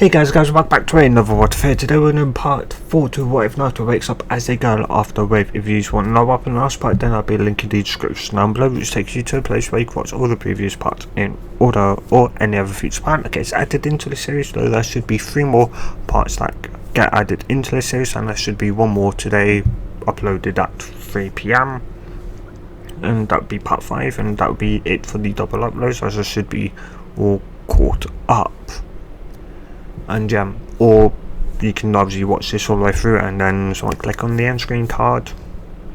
Hey guys, welcome back to another What If. Today we're in part 4 to What If Naruto wakes up as a girl after wave. If you just want to know what happened last part, then I'll be linking the description down below, which takes you to a place where you can watch all the previous parts in order, or any other future part that gets added into the series. So there should be 3 more parts that get added into the series, and there should be 1 more today, uploaded at 3 PM. And that would be part 5, and that would be it for the double uploads, as I should be all caught up. And yeah, or you can obviously watch this all the way through and then click on the end screen card,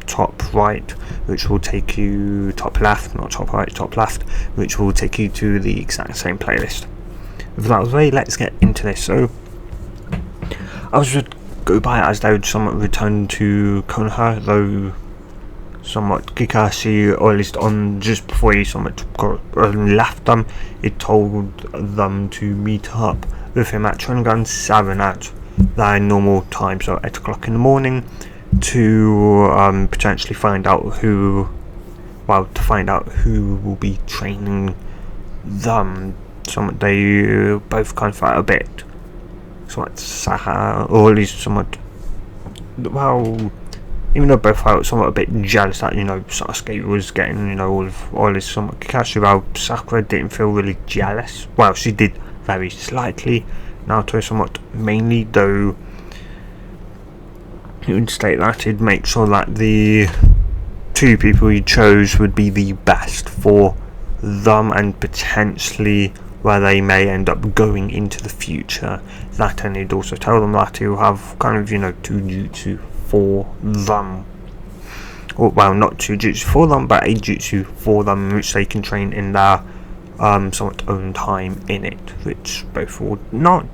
top right, which will take you, top left, not top right, top left, which will take you to the exact same playlist. With that out of the way, let's get into this. So I was just go by as they would somewhat return to Konoha, though somewhat Kakashi, or at least on just before he somewhat left them, it told them to meet up with him at Trigun 7 at their normal time, so 8 o'clock in the morning, to potentially find out who will be training them. Somewhat they both kind of felt a bit somewhat sad, or at least somewhat, well, even though both felt somewhat a bit jealous that, Sasuke was getting, all this somewhat Kakashi, while Sakura didn't feel really jealous. Well, she did very slightly. Naruto somewhat mainly, though it would state that he'd make sure that the 2 people he chose would be the best for them, and potentially where they may end up going into the future. That, and he'd also tell them that he'll have kind of, 2 jutsu for them. Well, not 2 jutsu for them, but a jutsu for them, which they can train in their somewhat own time in it, which both would not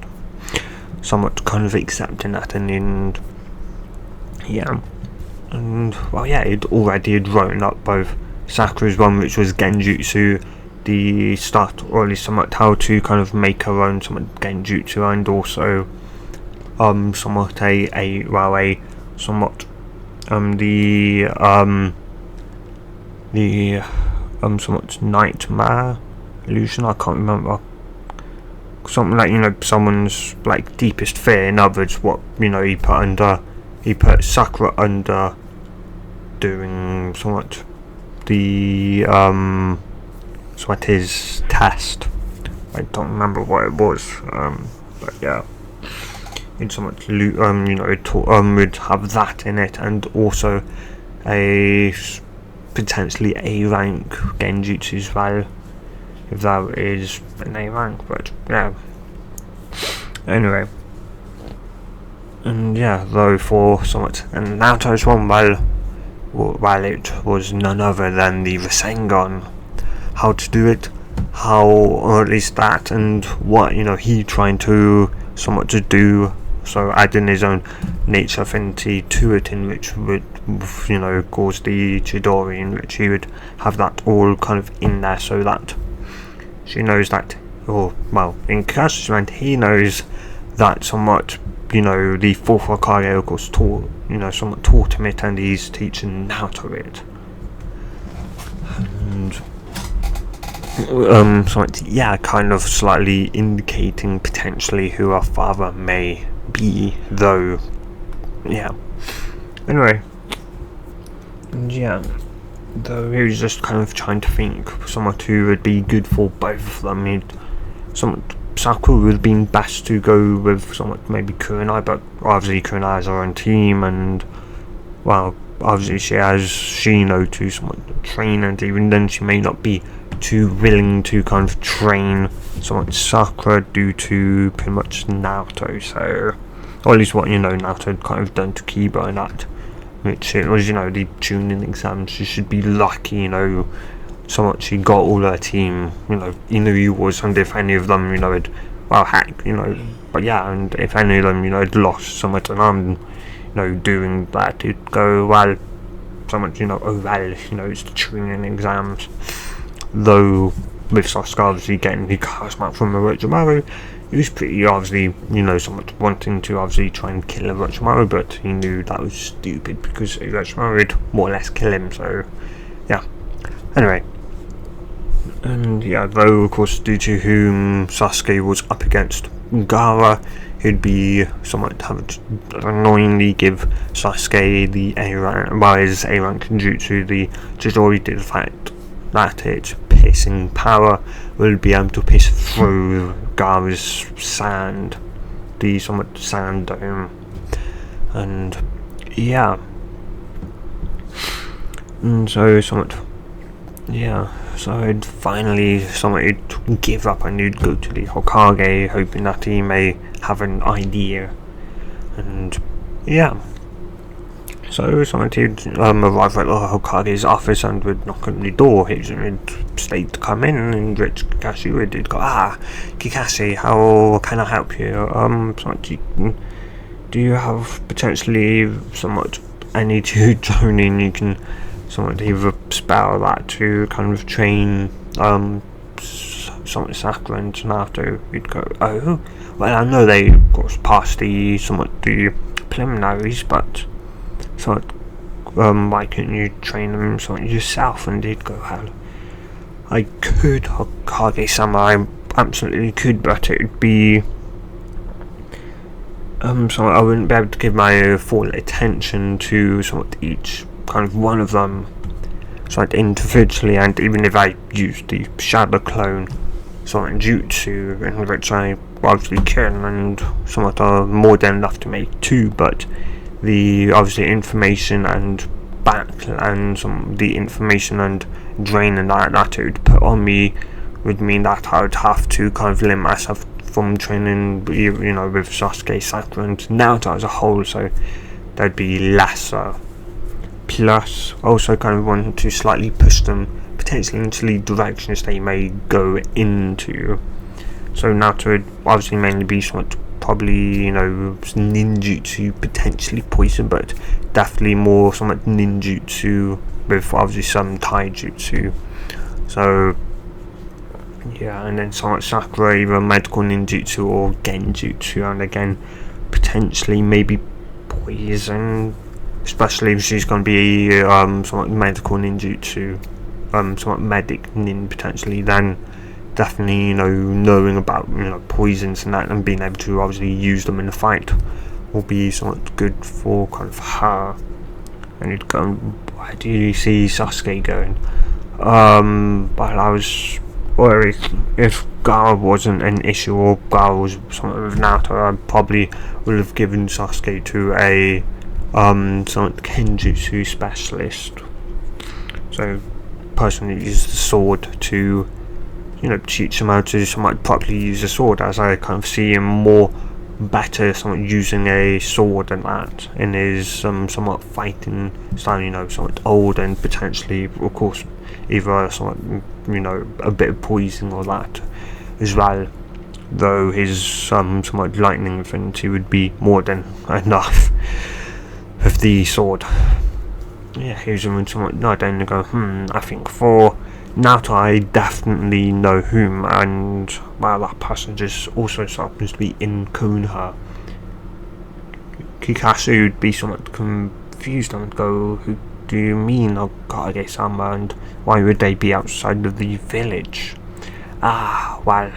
somewhat kind of accepting that, and yeah, and well, yeah, it already had written up both Sakura's one, which was Genjutsu, the start, or at least somewhat how to kind of make her own somewhat Genjutsu, and also somewhat somewhat nightmare illusion. I can't remember, something like someone's deepest fear. In other words, what he put Sakura under doing somewhat the his test. I don't remember what it was, but yeah, in somewhat would have that in it, and also a potentially A rank Genjutsu as well, if that is an A rank, but yeah. Anyway, and yeah, though for somewhat and Naruto's one, while it was none other than the Rasengan, how to do it, how, or at least that, and what he trying to somewhat to do, so adding his own nature affinity to it, in which would cause the Chidori, in which he would have that all kind of in there, so that she knows that, or well, in Kakashi's mind, he knows that somewhat, the 4th Hokage of course somewhat taught him it, and he's teaching Naruto it, and somewhat, yeah, kind of slightly indicating potentially who our father may be, though, yeah. Anyway, and yeah, though he was just kind of trying to think someone who would be good for both of them. Sakura would have been best to go with somewhat maybe Kurenai, but obviously Kurenai has her own team, and well, obviously she has Shino to somewhat train, and even then she may not be too willing to kind of train somewhat Sakura due to pretty much Naruto, so, or at least what Naruto had kind of done to Kiba and that, which it was, the Chunin exams. She should be lucky, so much she got all her team, he was, and if any of them, had, well, heck, but yeah, and if any of them, had lost so much, and I'm, doing that, it'd go, well, so much, oh well, it's the Chunin exams, though, with Sasuke obviously getting the cast back from Orochimaru, he was pretty obviously, somewhat wanting to obviously try and kill Orochimaru, but he knew that was stupid because Orochimaru would more or less kill him, so yeah. Anyway, and yeah, though of course due to whom Sasuke was up against Gaara, he'd be somewhat annoyingly give Sasuke the A rank, by his A rank jutsu, the Chidori, did the fact that its piercing power will be able to pierce through Gaara's sand, the somewhat sand dome, and yeah, and so somewhat, yeah. So he'd finally somewhat give up and he'd go to the Hokage, hoping that he may have an idea. And yeah. So somewhat he'd arrive at the Hokage's office and would knock on the door. He'd state to come in, and Rich Kakashi would go, Kakashi, how can I help you? Do you have potentially somewhat any jonin you can somewhat either spell that to kind of train somewhat Sakura and Naruto? We'd go, oh, well, I know they of course passed the preliminaries, but somewhat why couldn't you train them somewhat yourself? And he'd go, well, I could, Hokage-sama, I absolutely could, but it would be so I wouldn't be able to give my full attention to somewhat each kind of one of them somewhat individually, and even if I used the shadow clone somewhat jutsu, in which I obviously can, and somewhat are more than enough to make two, but the obviously information and the information and drain and that it would put on me would mean that I would have to kind of limit myself from training, you know, with Sasuke, Sakura, and Naruto as a whole, so there'd be lesser. Plus, also kind of want to slightly push them potentially into the directions they may go into. So Naruto would obviously mainly be somewhat probably, you know, ninjutsu, potentially poison, but definitely more somewhat ninjutsu with obviously some taijutsu. So yeah, and then somewhat Sakura either medical ninjutsu or genjutsu, and again potentially maybe poison, especially if she's going to be somewhat medical ninjutsu, somewhat medic nin potentially, then definitely, you know, knowing about, you know, poisons and that and being able to obviously use them in the fight will be somewhat good for kind of her. And you'd go, where do you see Sasuke going? But I was worried if Gaara wasn't an issue, or Gaara was something with Naruto, I probably would have given Sasuke to a somewhat Kenjutsu specialist. So person who uses the sword to, you know, teach him how to somewhat properly use a sword, as I kind of see him more better somewhat using a sword than that in his somewhat fighting style, you know, somewhat old, and potentially of course either somewhat, you know, a bit of poison or that as well, though his somewhat lightning affinity would be more than enough with the sword. Yeah, he was somewhat not only go, I think for Naruto I definitely know whom, and well, that person just also happens to be in Konoha. Kakashi would be somewhat confused and would go, who do you mean Hokage-sama, and why would they be outside of the village? Well,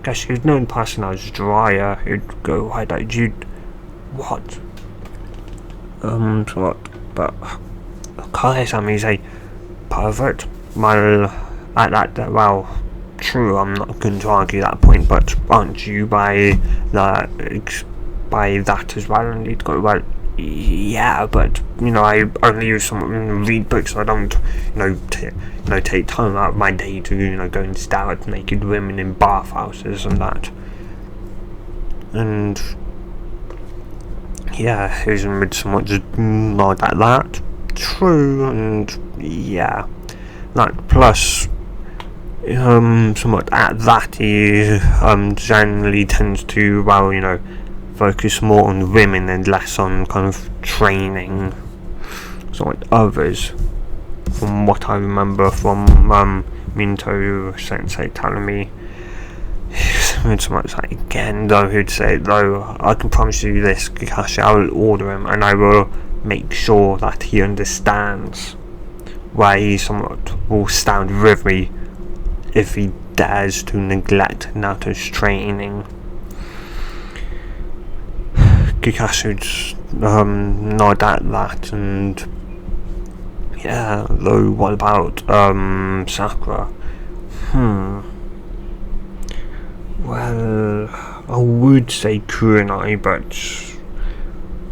guess you'd known person as Jiraiya. He'd go, why don't you, what? What? But Hokage-sama is a pervert. Well, well, true, I'm not going to argue that point, but aren't you by that as well? And he'd go, well, yeah, but, you know, I only use some read books, I don't, you know, take time out of my day to, you know, go and stare at naked women in bathhouses and that. And yeah, he's made somewhat just nod at that. True, and yeah. That plus, somewhat at that, he generally tends to, well, you know, focus more on women and less on kind of training somewhat others, from what I remember from Minto Sensei telling me. So much like, again, though, he'd say, though, I can promise you this, Kakashi, I will order him and I will make sure that he understands why he somewhat will stand with me if he dares to neglect Naruto's training. Kakashi would nod at that, and yeah, though what about Sakura? Well, I would say Kurenai, but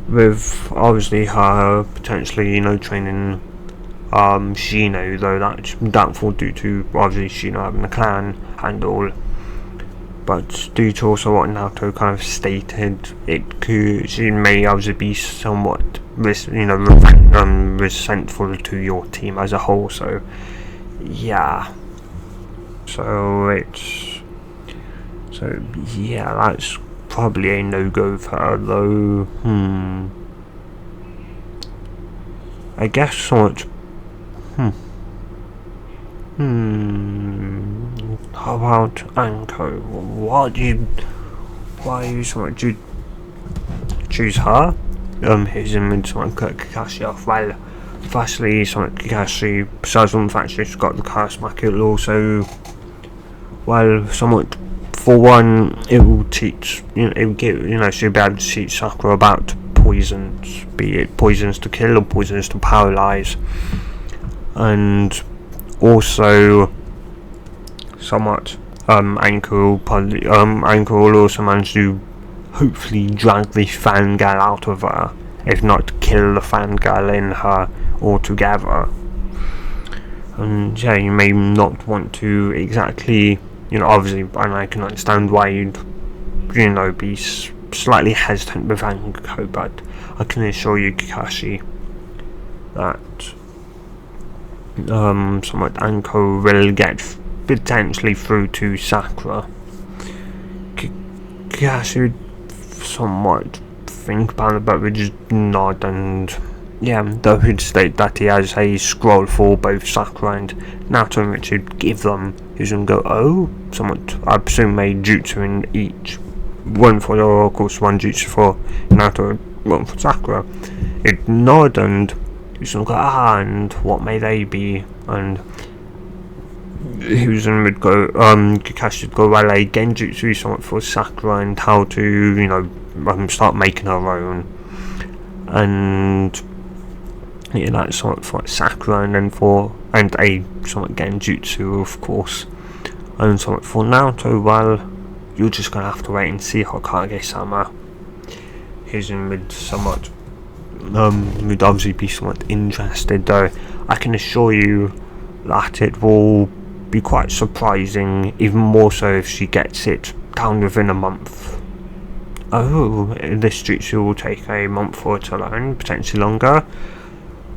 with obviously her potentially, training Shino, though that's doubtful due to obviously Shino having a clan and all. But due to also what Naruto kind of stated, she may obviously be somewhat resentful to your team as a whole. So yeah, that's probably a no-go for her, though. I guess somewhat. How about Anko? Why you somewhat choose her? Here's him with someone cut Kakashi off. Well, firstly, someone Kakashi, besides from the fact she's got the curse mark, it'll also, well, somewhat, for one, it will teach, it will give, she'll be able to teach Sakura about poisons, be it poisons to kill or poisons to paralyze, and also somewhat Anko will also manage to hopefully drag the fangirl out of her, if not kill the fangirl in her altogether. And yeah, you may not want to exactly, obviously, and I can understand why you'd, be slightly hesitant with Anko, but I can assure you, Kakashi, that somewhat Anko will get potentially through to Sakura. Kakashi would somewhat think about it, but would just nod, and yeah, though he'd state that he has a scroll for both Sakura and Naruto, which he'd give them, he's gonna go, somewhat, I presume, a jutsu in each. One for, of course, one jutsu for Naruto, one for Sakura. He'd nod, and he's gonna go, and what may they be? And would go, Kakashi would go, well, a genjutsu somewhat for Sakura, and how to, start making her own. And yeah, that's somewhat for Sakura, and then and a somewhat genjutsu, of course. And somewhat for Naruto, well, you're just gonna have to wait and see Hokage-sama. He's would somewhat, would obviously be somewhat interested, though I can assure you that it will be quite surprising, even more so if she gets it down within a month. This jutsu will take a month for it to learn, potentially longer.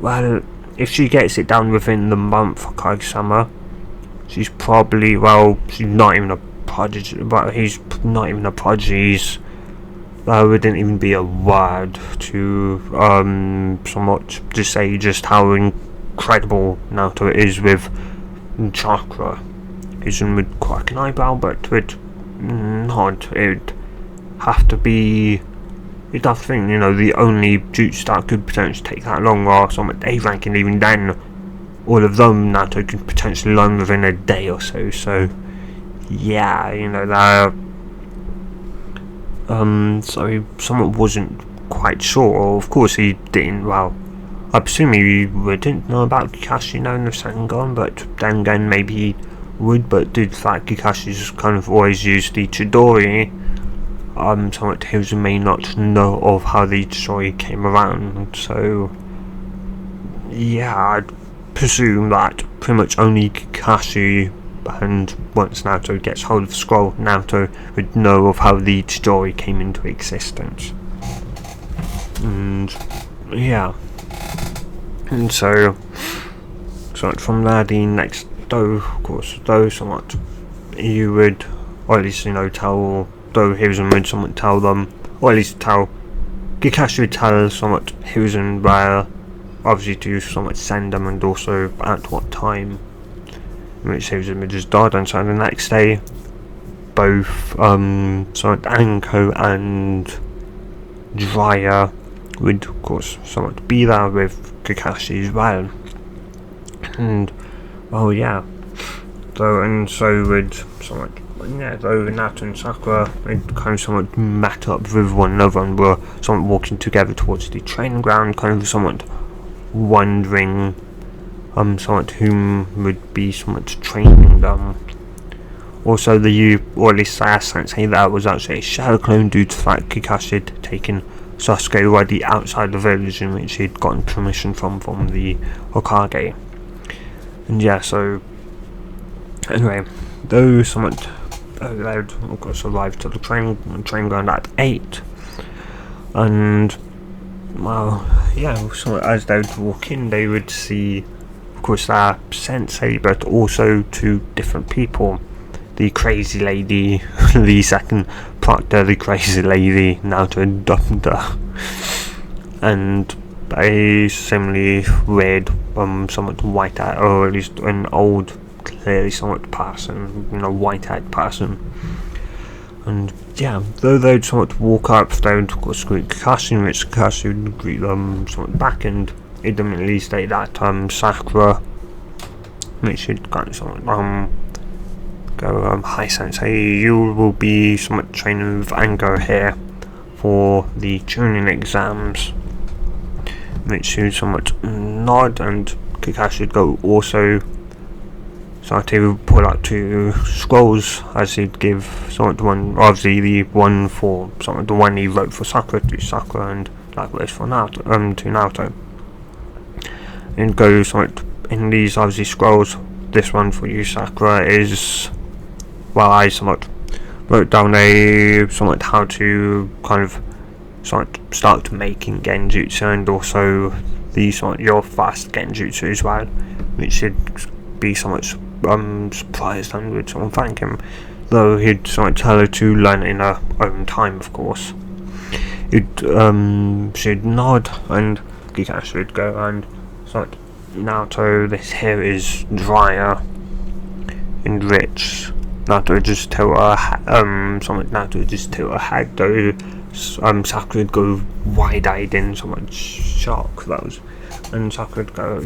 Well, if she gets it down within the month, Hokage-sama, she's probably, she's not even a prodigy, but he's not even a prodigy. There wouldn't even be a word to somewhat to say just how incredible Naruto is with chakra. He's would crack an eyebrow, but would nod. It'd have to be. You'd have to think, the only jutsu that could potentially take that long are somewhat A rank, and even then, all of them Naruto could potentially learn within a day or so. So, yeah, they're. So someone wasn't quite sure. Of course, he didn't. Well, I presume he wouldn't know about Kakashi knowing the Sengon, but then again, maybe he would. But due to the fact Kakashi's kind of always used the Chidori, somewhat he may not know of how the Chidori came around. So, yeah, I'd presume that pretty much only Kakashi, and once Naruto gets hold of the scroll, Naruto would know of how the Chidori came into existence. And yeah, and so from there, the next, of course, somewhat you would, or at least tell, Hiruzen would somewhat tell them, or at least tell Kakashi would tell somewhat Hiruzen where, obviously, to somewhat send them, and also at what time. Which Hiruzen would just died, and so the next day, both somewhat Anko and Jiraiya would, of course, somewhat be there with Kakashi as well. And yeah, so would somewhat yeah, though Naruto and Sakura kind of somewhat met up with one another and were somewhat walking together towards the training ground, kind of somewhat wondering somewhat whom would be somewhat training them. Also, or at least Sensei that was actually a shadow clone due to the fact Kakashi had taken Sasuke already outside the village in which he'd gotten permission from the Hokage. And yeah, so anyway, though somewhat they'd of course arrived to the train ground at 8, and well, yeah, so as they would walk in, they would see, of course, their sensei, but also 2 different people. The crazy lady, the second proctor, the crazy lady, Naruto dubbed her, and a similarly weird, somewhat white-eyed, or at least an old, clearly somewhat person, white-eyed person. And yeah, though they'd somewhat walk up, they would of course greet Kakashi, in which Kakashi would greet them somewhat back, and he'd immediately state that Sakura, which would kind of somewhat go, hi Sensei, you will be somewhat training with Ango here for the tuning exams. Which would somewhat nod, and Kakashi would go also. So he would pull out 2 scrolls, as he'd give somewhat one, obviously the one for somewhat the one he wrote for Sakura to Sakura, and likewise for Naruto, to Naruto. And go somewhat in these obviously scrolls. This one for you, Sakura, is, well, I somewhat wrote down somewhat how to kind of somewhat start making genjutsu, and also the somewhat your fast genjutsu as well, which should be somewhat surprised and would someone thank him, though he'd somewhat tell her to learn in her own time, of course. She'd nod, and Kakashi would go, and somewhat, Naruto, this here is drier and rich. Naruto would just tell her, Naruto would just tell her head, though Sakura would go wide-eyed in somewhat shock, that was. And Sakura would go,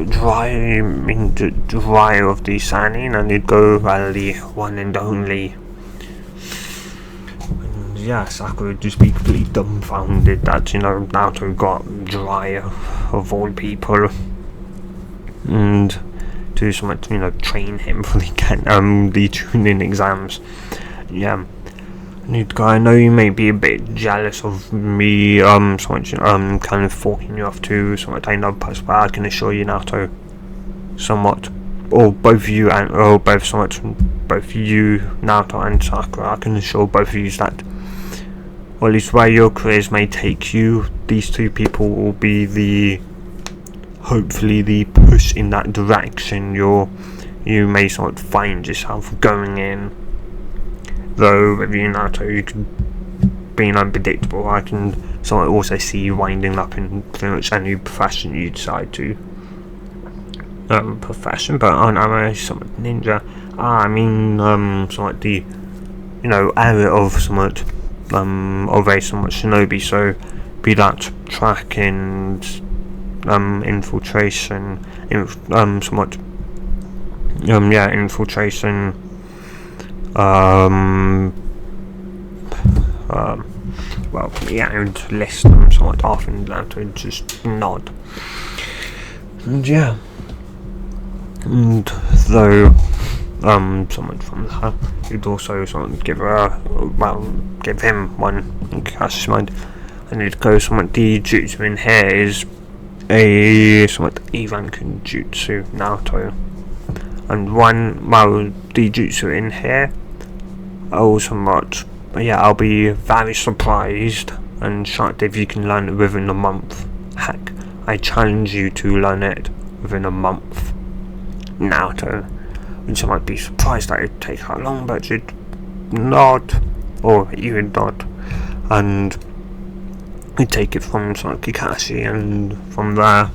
dry of the Sanin, and he'd go, well, the one and only. And yeah, Sakura would just be completely dumbfounded that, Naruto got Dry of all people. And to somewhat, train him for the tuning exams. Yeah. I know you may be a bit jealous of me, somewhat, kind of forking you off to somewhat another person, but I can assure you, Naruto, somewhat, or both you and, or both you, Naruto and Sakura, I can assure both of you that, or at least where your careers may take you, these 2 people will be hopefully the push in that direction you may somewhat find yourself going in. Though with you, Naruto, you can being unpredictable, I can somewhat also see you winding up in pretty much any profession you decide to. Profession, but I'm a somewhat ninja. I mean, somewhat the, area of somewhat, of a somewhat shinobi, so be that track and, infiltration, somewhat, infiltration, well, yeah, I would list them somewhat often, that would just nod. And yeah, and though, someone from her, you'd also somewhat give him one in Kakashi's mind, and it'd go somewhat, the jutsu in here is a somewhat Ivankan jutsu, Naruto. And the jutsu in here, somewhat, yeah, I'll be very surprised and shocked if you can learn it within a month. Heck, I challenge you to learn it within a month, Naruto. Which I might be surprised that it'd take how long, but you'd nod, or you would nod, and we'd take it from Kakashi, and from there,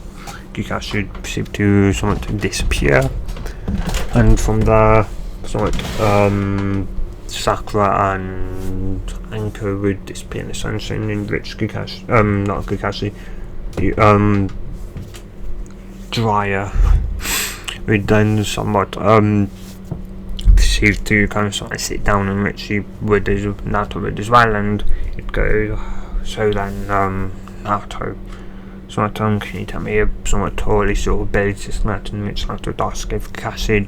Kakashi would proceed to somewhat disappear, and from there, somewhat, Sakura and Anko would disappear in the sunshine, in which Kakashi, not Kakashi, Dryer would then somewhat, perceived to kind of sort of sit down and literally would as Naruto would as well, and he'd go, so then Naruto, somewhat can you tell me a somewhat totally sort of abilities and that, in which Naruto would ask if Kakashi,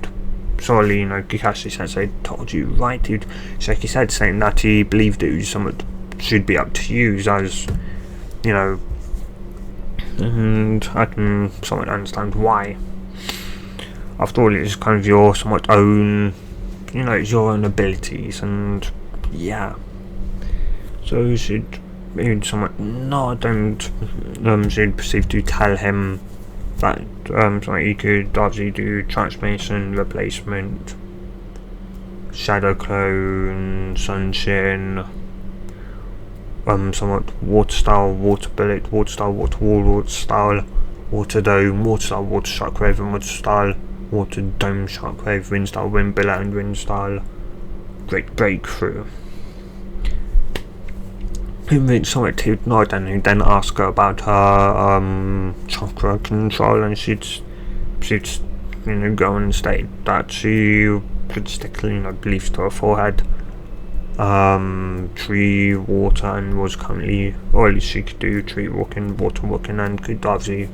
sorely, you know, Kakashi Sensei told you right, he'd shake his head saying that he believed it was somewhat should be up to you, as you know, and I can somewhat understand why. After all, it's kind of your somewhat own, you know, it's your own abilities, and yeah, so you should somewhat nod and should proceed to tell him that so he could obviously do transformation, replacement, shadow clone, sunshin, somewhat water style, water bullet, water style, water wall, water style, water dome, water style, water shockwave, and water style, water dome shockwave, wind style, wind billet, and wind style great breakthrough. Who somewhat to nod, and who then ask her about her chakra control, and she'd you know, go and state that she could stick, you know, beliefs to her forehead, tree, water, and was currently, or at least she could do tree walking, water walking, and could obviously,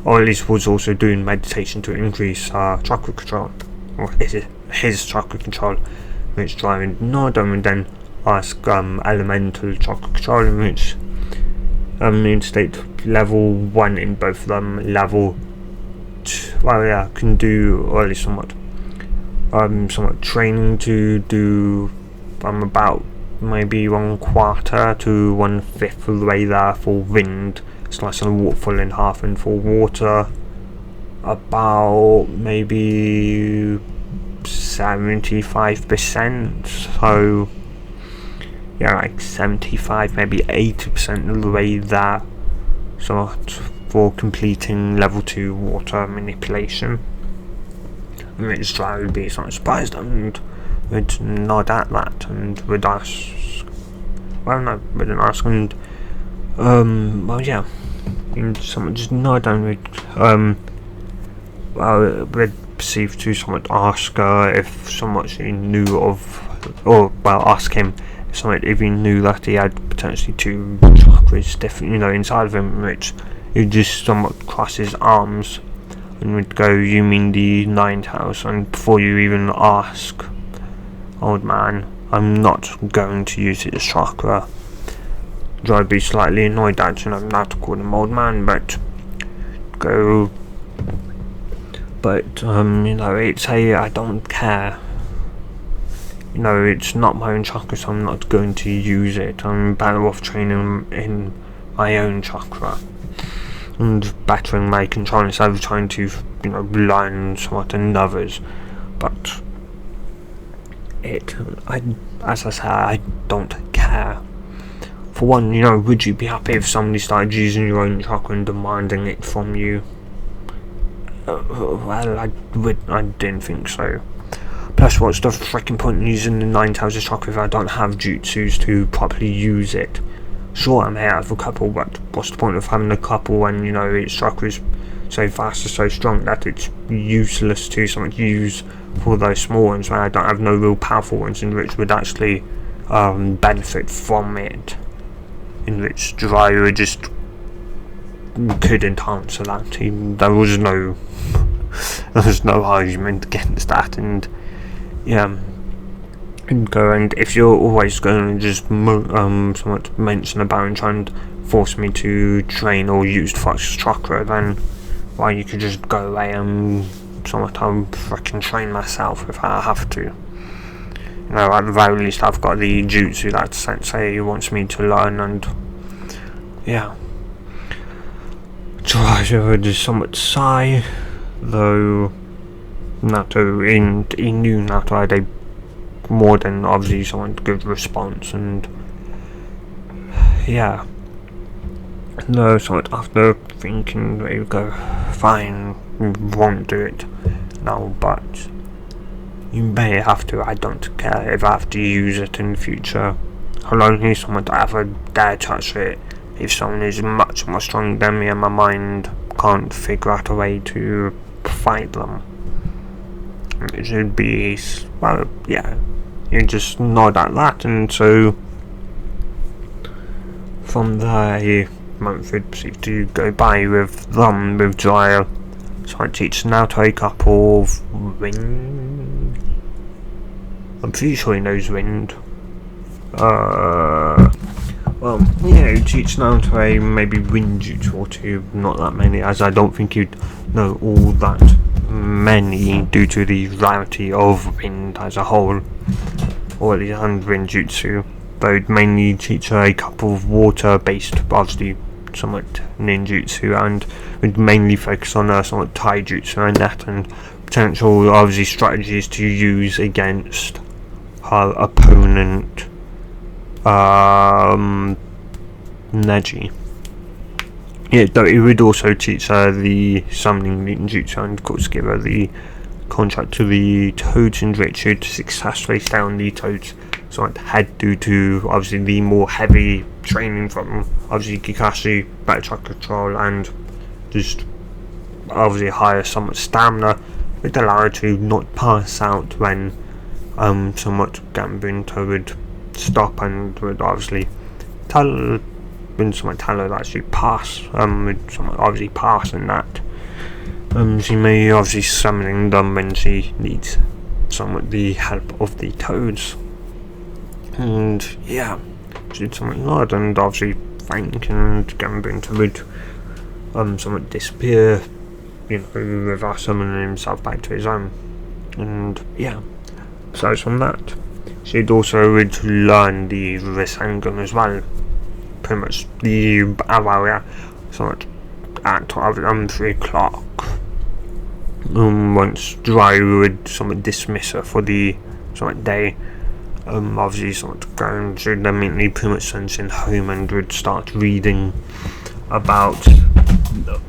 or at least was also doing meditation to increase chakra control, or his chakra control, which driving nod, and then ask elemental chakra control, in which state level 1 in both of them, level 2, well yeah, can do, or at least somewhat training to do about maybe 1/4 to 1/5 of the way there for wind, slicing a waterfall in half, and for water about maybe 75%, so yeah, like 75, maybe 80% of the way there, so for completing level 2 water manipulation. Which I would be sort of surprised and would nod at that and would ask, well no, wouldn't ask, and well yeah, and someone just nod and would perceive to somewhat ask her if somewhat she knew of, or well ask him if he knew that he had potentially 2 chakras different, you know, inside of him, which he just somewhat cross his arms and would go, you mean the 9th house? And before you even ask, old man, I'm not going to use it as chakra. I'd be slightly annoyed that, you know, not to call him old man, but go, but you know, it's I don't care. You know, it's not my own chakra, so I'm not going to use it. I'm better off training in my own chakra and bettering my control instead of trying to, you know, learn somewhat in others. But as I say, I don't care. For one, you know, would you be happy if somebody started using your own chakra and demanding it from you? Well, I didn't think so. Plus, what's the freaking point in using the 9 houses chakra if I don't have jutsus to properly use it? Sure, I may have a couple, but what's the point of having a couple when, you know, its chakra is so fast and so strong that it's useless to something use for those small ones when I don't have no real powerful ones in which would actually benefit from it, in which Jiraiya just couldn't answer that. There was no argument against that, and yeah, and if you're always going to just somewhat mention about and try and force me to train or use the Fox's chakra, then well, you could just go away and somewhat freaking train myself if I have to. You know, at the very least I've got the jutsu that Sensei wants me to learn, and yeah. Jiraiya would just somewhat sigh, though Naruto, he knew Naruto had a more than obviously someone good response, and yeah. No, somewhat after thinking, they would go, fine, we won't do it now, but you may have to. I don't care if I have to use it in the future. I'll only someone to ever dare touch it if someone is much more strong than me and my mind can't figure out a way to fight them. it should be, well, yeah, you just nod at that, and so from there you might proceed to go by with Jiraiya. So I teach Naruto a couple of wind. I'm pretty sure he knows wind. Well, yeah, you teach Naruto maybe wind jutsu or two, not that many, as I don't think you'd know all that many due to the rarity of wind as a whole, or at least and wind jutsu. Though you'd mainly teach a couple of water-based, obviously somewhat ninjutsu, and would mainly focus on somewhat taijutsu and that, and potential obviously strategies to use against her opponent, Neji. Yeah, though it would also teach her the summoning ninjutsu, and of course give her the contract to the Toads in which she'd successfully stay on the Toads so I'd head due to obviously the more heavy training from obviously Kakashi, better track control, and just obviously higher somewhat stamina, would allow her to not pass out when somewhat Gambunto would stop, and would obviously tell her that she pass, would somewhat obviously pass in that. She may obviously summoning them when she needs somewhat the help of the Toads. And yeah, she'd somewhat nod and obviously thank, and Gambunto would somewhat disappear, with us summoning himself back to his own. And yeah, besides from that, she'd also would learn the Rasengan as well. Pretty much somewhat at 3 o'clock. Once Jiraiya would somewhat dismiss her for the somewhat day. Obviously somewhat going to immediately pretty much send in home and would start reading about the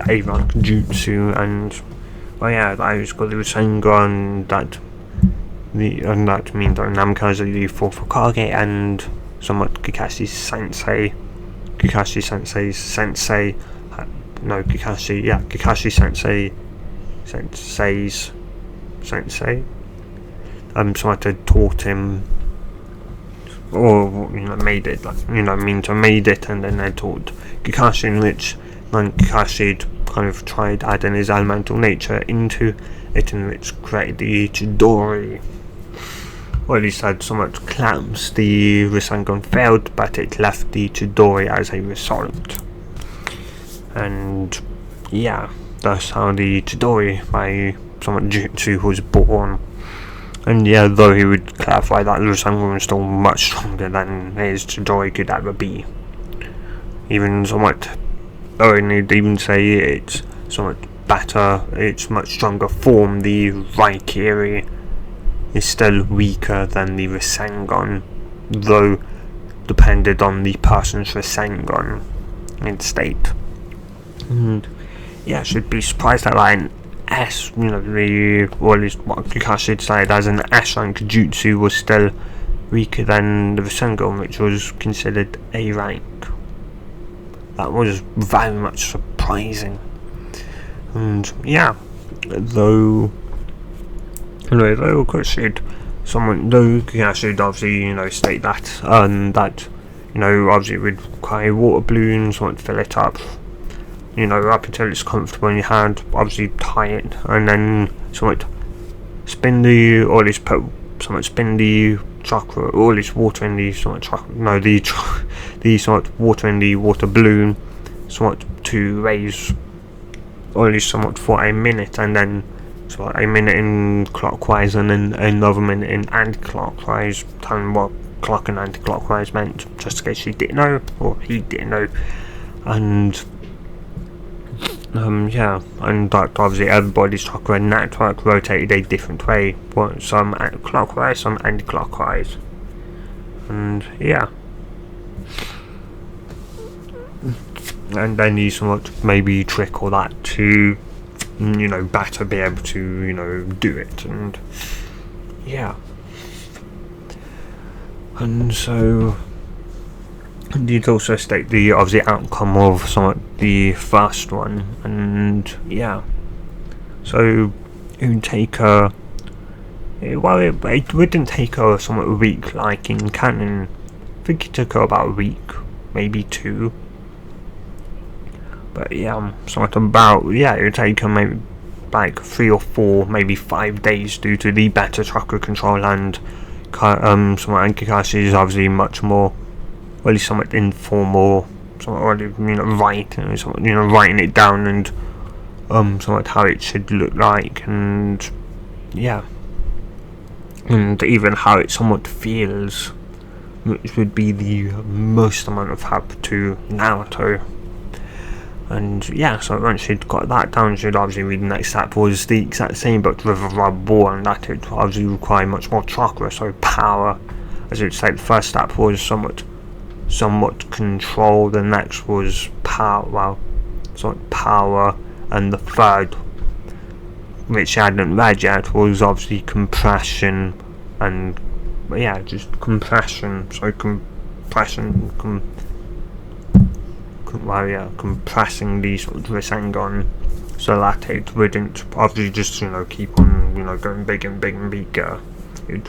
A-rank jutsu, and I just got the Rasengan, and that means that Namikaze the 4th Hokage, and somewhat Kakashi Sensei's Sensei somewhat had taught him, or made it, made it, and then they taught Kakashi, in which then Kakashi had kind of tried adding his elemental nature into it, in which created the Chidori, or at least had somewhat clamps. The Rasengan failed, but it left the Chidori as a result. And yeah, that's how the Chidori by somewhat jutsu was born. And yeah, though he would clarify that the Rasengan was still much stronger than his Chidori could ever be. Even somewhat, and he'd even say it's somewhat better, it's much stronger form, the Raikiri, is still weaker than the Rasengan, though depended on the person's Rasengan in state. And yeah, should be surprised that an S, or at least what Kakashi decided as an S rank jutsu was still weaker than the Rasengan, which was considered A rank. That was very much surprising. And yeah, though of course Kakashi would obviously state that that obviously it would require water balloons, fill it up, up until it's comfortable in your hand, obviously tie it, and then spin the chakra, or at least water in the water in the water balloon, to raise, or at least for a minute, and then a minute in clockwise, and then another minute in anti-clockwise, telling what clock and anti-clockwise meant, just in case she didn't know, or he didn't know. And and that obviously everybody's chakra network rotated a different way, some clockwise, some anti-clockwise, and yeah. And then you maybe trick all that to better be able to do it, and yeah. And so you'd also state the obviously outcome of the first one, and yeah, So it would take her. Well, it wouldn't take her somewhat a week like in canon. I think it took her about a week, maybe 2. But yeah, somewhat about, it would take her maybe like 3 or 4, maybe 5 days due to the better chakra control and somewhat Kakashi is obviously much more, well, at least somewhat informal, somewhat, writing it down and somewhat how it should look like, and yeah, and even how it somewhat feels, which would be the most amount of help to Naruto. And yeah, so once she'd got that down, she'd obviously read the next step was the exact same but with a rub ball, and that it obviously required much more chakra, so power. As it would say, the first step was somewhat control, the next was power, and the third, which she hadn't read yet, was obviously compression, and just compression, so compressing the sort of Rasengan so that it wouldn't obviously just keep on going big and bigger. It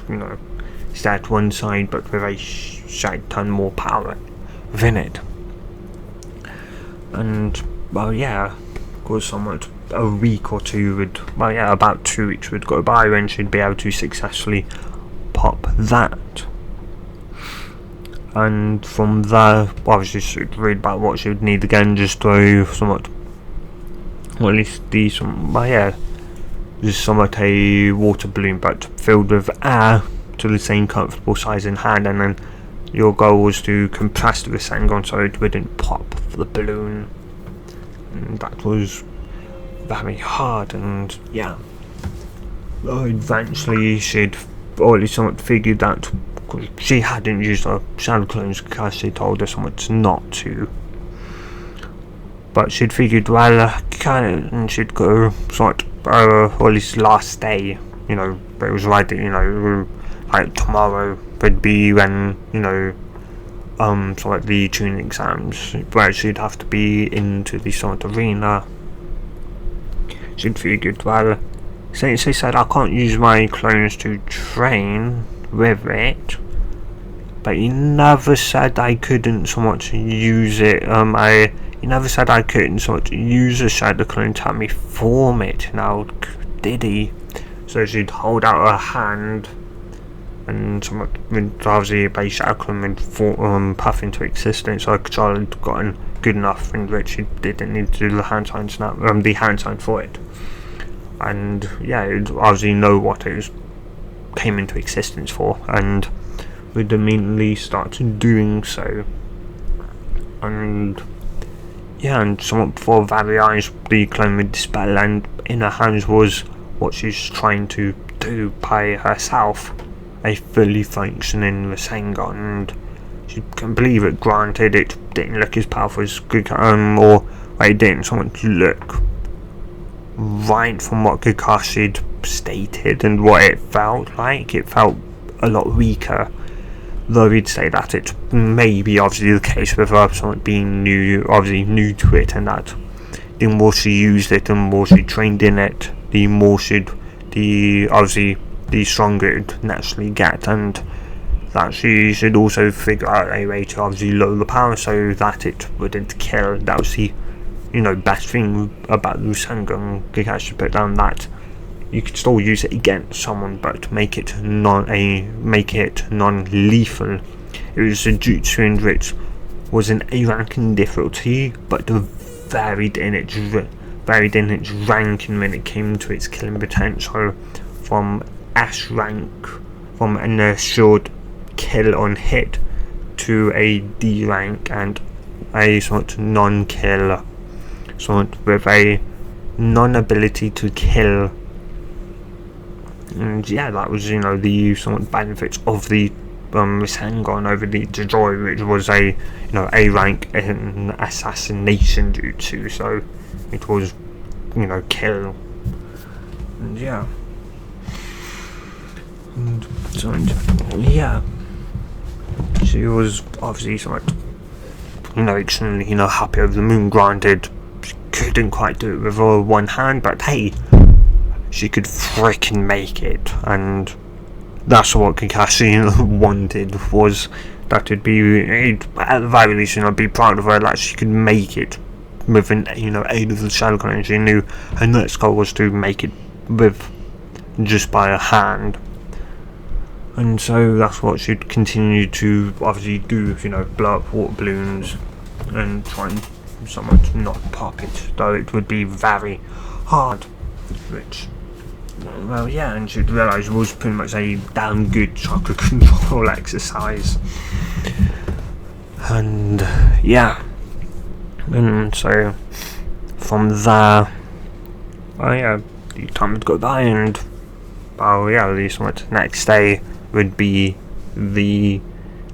stay at one side but with a shite ton more power within it. And of course somewhat a week or 2 would about 2 weeks would go by when she'd be able to successfully pop that. And from there, obviously she'd read about what she would need again, just to somewhat, or at least just somewhat a water balloon, but filled with air to the same comfortable size in hand, and then your goal was to compress the Rasengan so it wouldn't pop the balloon, and that was very hard, and eventually she'd already somewhat figured that. She hadn't used her shadow clones because she told us somewhat not to. But she'd figured, and she'd go or at least last day, but it was right that, like tomorrow would be when, the tuning exams, where she'd have to be into the sort of arena. She'd figured, since they said I can't use my clones to train with it, but you never said I couldn't somewhat use it. You never said I couldn't somewhat use a shadow clone to help me form it. Now, did he? So she'd hold out her hand, and somewhat obviously a base shadow clone would puff into existence. So her control had gotten good enough in which she didn't need to do the hand sign for it. And it would obviously know what it was came into existence for, and would immediately start doing so. And somewhat before very eyes the clone would dispel, and in her hands was what she's trying to do by herself, a fully functioning Rasengan, and she couldn't believe it. Granted, it didn't look as powerful as it didn't somewhat look right from what Kakashi'd stated and what it felt like. It felt a lot weaker, though he'd say that it may be obviously the case with her somewhat being new to it, and that the more she used it, the more she trained in it, the stronger it would naturally get, and that she should also figure out a way to obviously lower the power so that it wouldn't kill. That was the best thing about the Rasengan Kakashi put down, that you could still use it against someone, but make it non-lethal. It was a jutsu in which was an A rank in difficulty, but varied in its ranking when it came to its killing potential, from S rank, from an assured kill on hit, to a D rank and a sort of non-kill, sort with a non-ability to kill. And that was the somewhat benefits of the Rasengan over the Jojoi, which was a A rank in assassination jutsu, so it was kill. And she was obviously somewhat extremely happy over the moon. Granted, she couldn't quite do it with her one hand, but hey, she could freaking make it, and that's what Kakashi wanted, was that it'd be, at the very least, be proud of her that she could make it with an, aid of the Shadow, and she knew her next goal was to make it with just by her hand. And so that's what she'd continue to obviously do, blow up water balloons and try and somewhat not pop it, though it would be very hard, which, well, yeah, and she'd realise it was pretty much a damn good chakra control exercise. And yeah, and so from there, the time would go by, and the next day would be the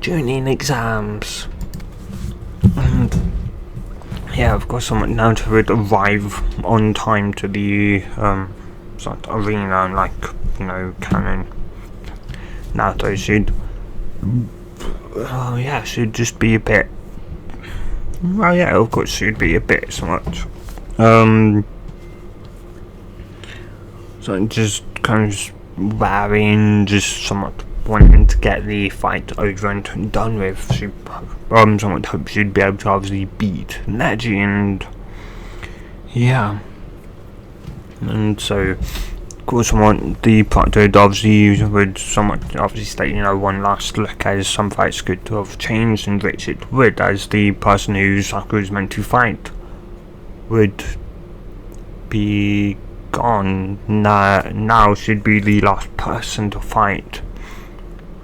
Junin exams. And of course, Naruto would arrive on time to the arena, and canon. Naruto should just be a bit. Of course, she'd be a bit somewhat. So just kind of worrying, just somewhat wanting to get the fight over and done with. She somewhat hoped she'd be able to obviously beat Neji, and and so of course the plot obviously would obviously state, one last look, as some fights could have changed, in which it would, as the person who Sakura is meant to fight would be gone. Now she'd be the last person to fight,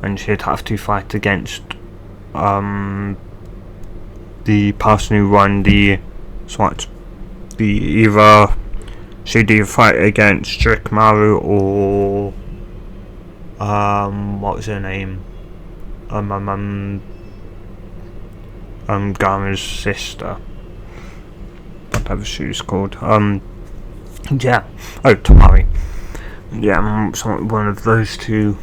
and she'd have to fight against the person who won she'd either fight against Shikamaru or what was her name? Gaara's sister, whatever she was called. Tamari. One of those two.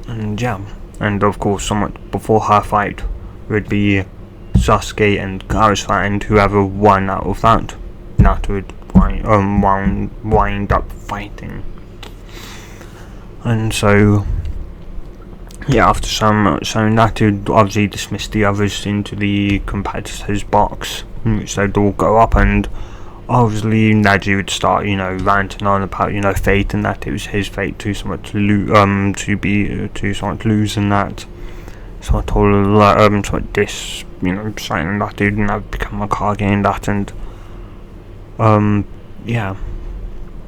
And of course, somewhat before her fight would be Sasuke and Gaara's fight, and whoever won out of that, Naruto would wind up fighting. And so, after so Naruto would obviously dismiss the others into the competitors' box, in which they'd all go up, and obviously Neji would start, ranting on about, fate, and that it was his fate to somewhat lose, and that somewhat saying that he'd never become a Kage, and that, and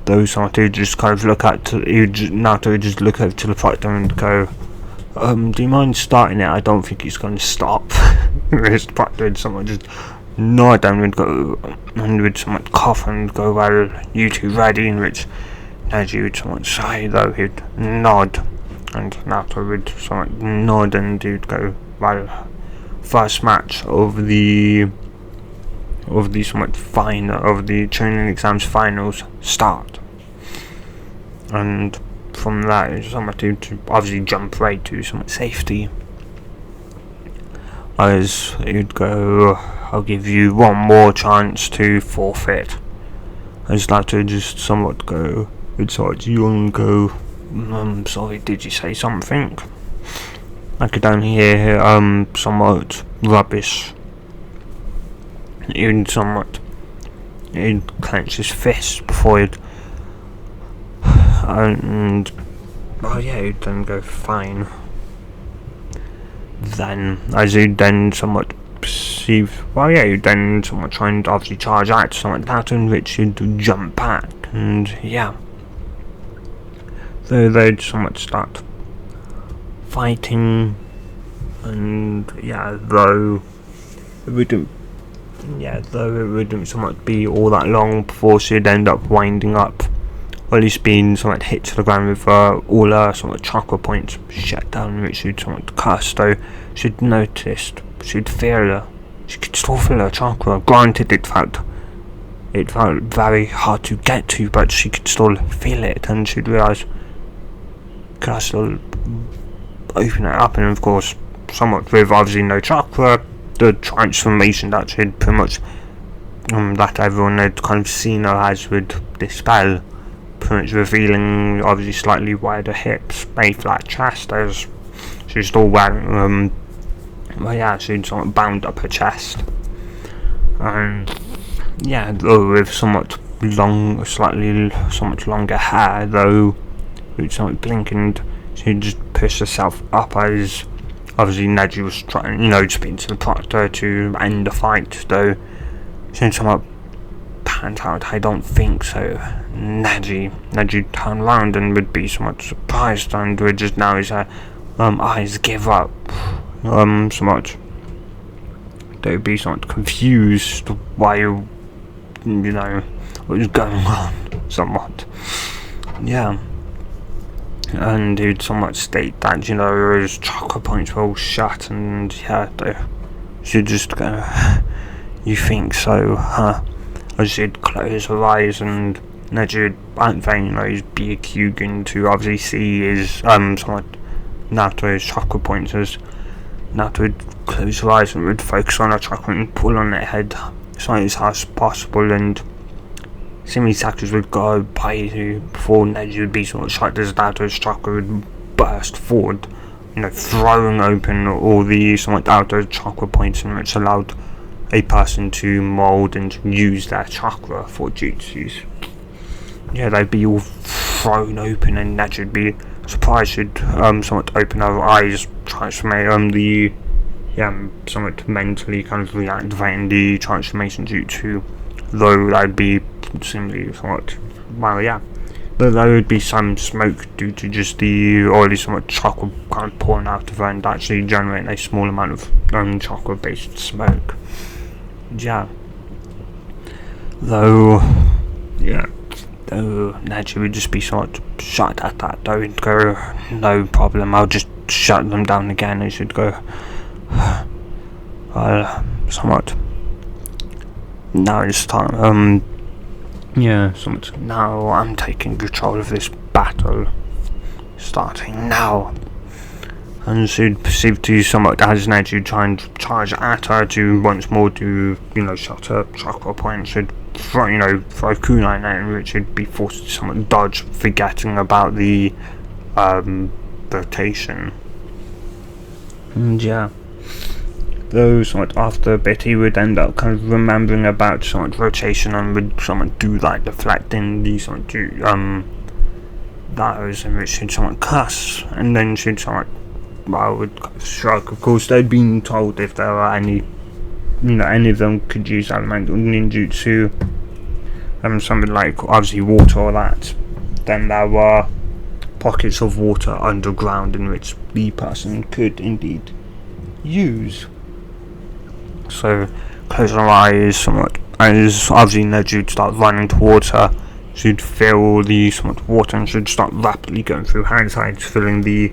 those somewhat would just kind of Naruto would just look over to the proctor and go, do you mind starting it? I don't think he's going to stop. His proctor would somewhat just nod and would go, and would somewhat cough and go, well, you two ready? In which Neji would somewhat sigh, though he'd nod, and Naruto would somewhat nod, and he'd go, well, first match of the somewhat of the training exams finals start. And from that, it's somewhat to obviously jump right to somewhat safety, as he'd go, I'll give you one more chance to forfeit. As Naruto just somewhat go, it's like, you want to go, sorry, did you say something? I could only hear somewhat rubbish. He'd clench his fist before he'd he'd then go, fine. Then, as he'd then somewhat perceive, he'd then somewhat try and obviously charge out to something like that, in which he'd jump back, and so they'd somewhat start fighting, and though it wouldn't somewhat be all that long before she'd end up winding up, or at least being somewhat hit to the ground with all her somewhat chakra points shut down, which she'd somewhat cursed, though she'd noticed, she'd feel her, she could still feel her chakra. Granted, it felt very hard to get to, but she could still feel it, and she'd realise, could I still open it up? And of course, somewhat with obviously no chakra, the transformation that she'd pretty much that everyone had kind of seen her as would dispel pretty much revealing obviously slightly wider hips, a flat chest, as she's still wearing, well, yeah, she'd sort of bound up her chest. And, yeah, though with somewhat longer hair, though, with somewhat blinking, she'd just push herself up as, obviously, Neji was trying, to speak to the proctor to end the fight, though she'd somewhat panned out, I don't think so. Neji turned around and would be somewhat surprised, and would just now his eyes give up, somewhat. They'd be somewhat confused why, what was going on, somewhat. Yeah. And he'd somewhat state that, his chakra points were all shut, and yeah, they should just go, you think so, huh? As she'd close her eyes, and Neji would unveil his big Hyugen to obviously see his, somewhat, Naruto's chakra points, as Naruto would close her eyes and would focus on her chakra and pull on her head as much as possible, and seemingly seconds would go by before Neji would be sort of shocked as Naruto's chakra would burst forward, throwing open all the somewhat Naruto's chakra points, and which allowed a person to mold and use their chakra for jutsus. Yeah, they'd be all thrown open, and Neji would be surprised she'd somewhat open her eyes, transformate somewhat mentally kind of reactivating the transformation jutsu, though that'd be simply somewhat, well, yeah, but there would be some smoke due to just the already somewhat chakra kind of pouring out of her and actually generating a small amount of chakra based smoke. Yeah, though Neji would just be somewhat shocked at that, though he'd go, no problem, I'll just shut them down again, and she'd go, well, somewhat, now it's time, somewhat, now I'm taking control of this battle, starting now. And she'd perceive to somewhat as Neji try and charge at her to once more to, shut her chakra point. She'd throw kunai at which she'd be forced to somewhat dodge, forgetting about the rotation. And yeah, though somewhat after a bit he would end up kind of remembering about somewhat rotation and would somewhat do like deflecting the somewhat that was in which she'd somewhat cuss, and then she'd somewhat would shrug. Of course, they'd been told if there were any of them could use elemental ninjutsu, something like obviously water or that, then there were pockets of water underground in which the person could indeed use. So, close her eyes somewhat, as obviously Neji would start running towards her. She'd feel the somewhat water and she'd start rapidly going through her insides, filling the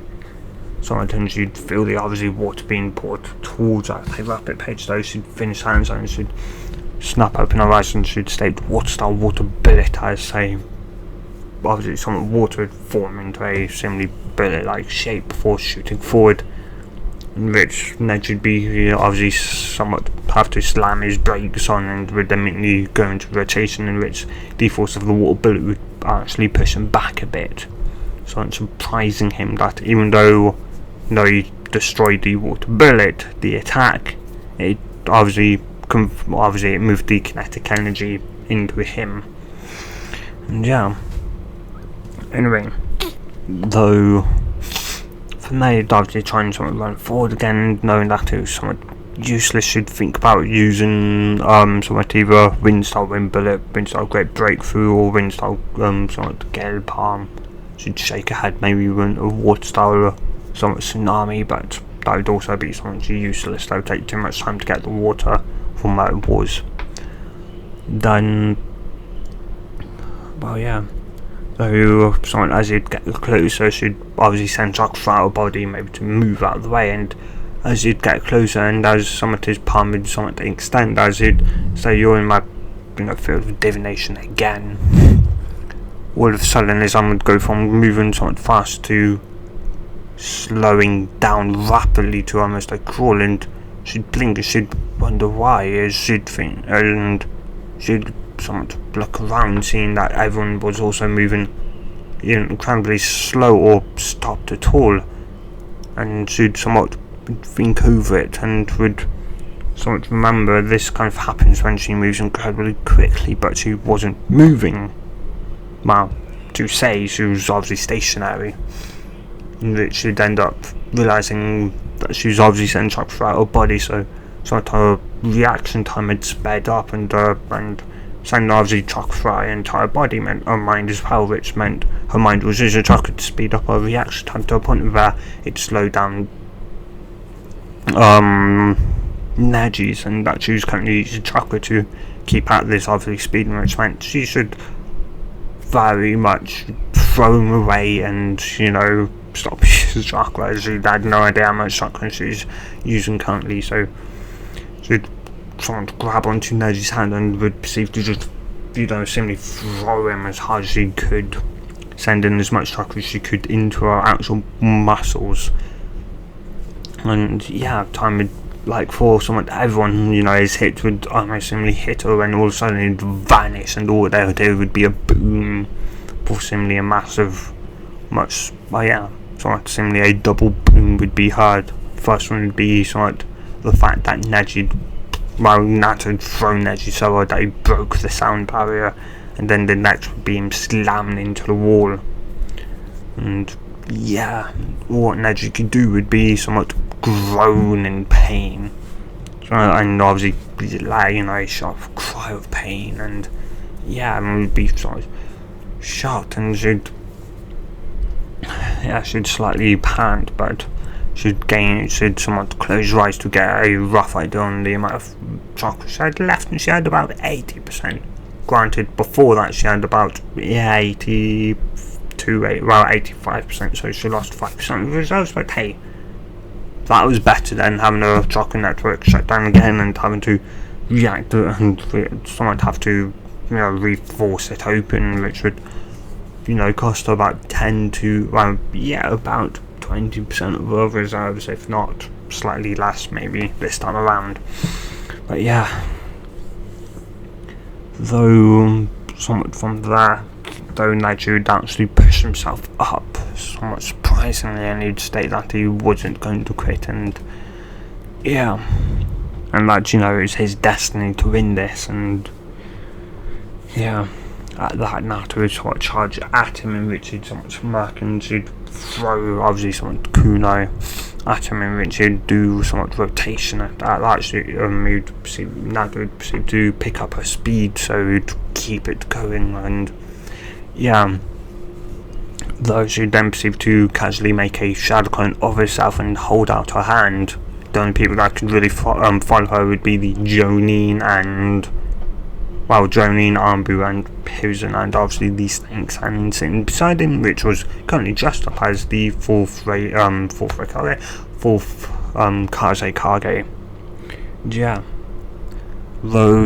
somewhat, and she'd feel the obviously water being poured towards her at a rapid pace. Though she'd finish her inside and she'd snap open her eyes and she'd state water bullet, as say obviously somewhat water would form into a similarly bullet like shape before shooting forward, in which Neji would be obviously somewhat have to slam his brakes on and would immediately go into rotation, in which the force of the water bullet would actually push him back a bit, so it's surprising him that even though he destroyed the water bullet, the attack, it obviously it moved the kinetic energy into him. And yeah, anyway, though from there he'd obviously try and somewhat run forward again, knowing that it was somewhat useless. Should think about using somewhat either wind style wind bullet, wind style great breakthrough, or wind style somewhat gale palm. Should shake her head, maybe even a water style somewhat tsunami, but that would also be somewhat useless. That would take too much time to get the water from where it was. Then, well, yeah, so someone as he'd get closer, she'd obviously send shock throughout her body, maybe to move out of the way, and as he'd get closer and as somewhat his palm would somewhat extend, as he'd say, you're in my field of divination again, all of a sudden his arm would go from moving somewhat fast to slowing down rapidly to almost like crawl, and she'd blink and she'd wonder why, as she'd think, and she'd somewhat look around, seeing that everyone was also moving incredibly slow or stopped at all, and she'd somewhat think over it and would somewhat remember this kind of happens when she moves incredibly quickly, but she wasn't moving. Well, to say she was obviously stationary, and that she'd end up realising that she was obviously sending chakra throughout her body, so her reaction time had sped up, and sending obviously chakra throughout her entire body meant her mind as well, which meant her mind was using chakra to speed up her reaction time to a point where it slowed down Neji's, and that she was currently using chakra to keep at this obviously speed, which meant she should very much throw him away and, stop using chakra. She had no idea how much chakra she's using currently, so she'd try to grab onto Neji's hand and would proceed to just, simply throw him as hard as she could, send in as much chakra as she could into her actual muscles. And yeah, time would, for everyone, his hit would almost seemingly hit her, and all of a sudden it'd vanish, and all there would be a boom, or seemingly a massive, seemingly a double boom would be heard. First one would be the fact that Naruto had thrown Neji so hard that he broke the sound barrier, and then the next would be him slamming into the wall. And yeah, what Neji could do would be groan in pain, and obviously a sharp cry of pain, and and would be shocked, and she'd slightly pant, but she'd somewhat close her eyes to get a rough idea on the amount of chakra she had left, and she had about 80%. Granted, before that she had about 85%, so she lost 5% of the reserves, but hey, that was better than having a chakra network shut down again and having to react and someone have to reforce it open, which would cost her about about 20% of her reserves, if not slightly less maybe this time around. But yeah, though somewhat from there, though Neji would actually push himself up somewhat surprisingly, and he'd state that he wasn't going to quit, and that it was his destiny to win this. And at that Naruto would sort of charge at him, in which he'd somewhat smirk, and she'd throw obviously somewhat kunai at him, in which he'd do somewhat rotation. At that Naruto would proceed to pick up her speed, so he'd keep it going, and though she'd then proceed to casually make a shadow clone of herself and hold out her hand. The only people that could really follow her would be the Jonin, Anbu, and Hiruzen, and obviously the snakes, and sitting beside him, which was currently dressed up as the fourth Kaze Kage. Though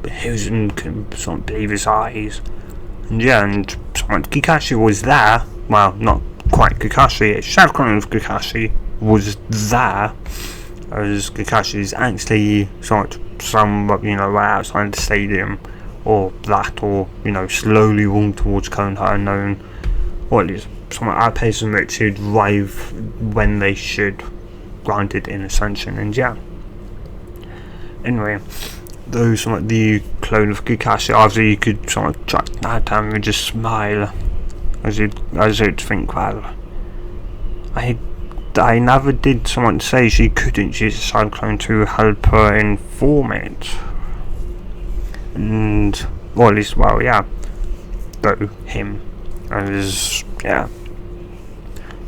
Hiruzen couldn't believe his eyes. And Kakashi was there. Well, not quite Kakashi. A shadow clone of Kakashi was there, as Kakashi is actually right outside the stadium, or slowly walking towards Konoha Unknown, or at least somewhat outpaced them, which should arrive when they should, granted in Ascension. And anyway, though the clone of Kakashi, obviously you could track that down and just smile, as you'd think, well, I never did say she couldn't use a side clone to help her inform it. And, or at least, though him, as,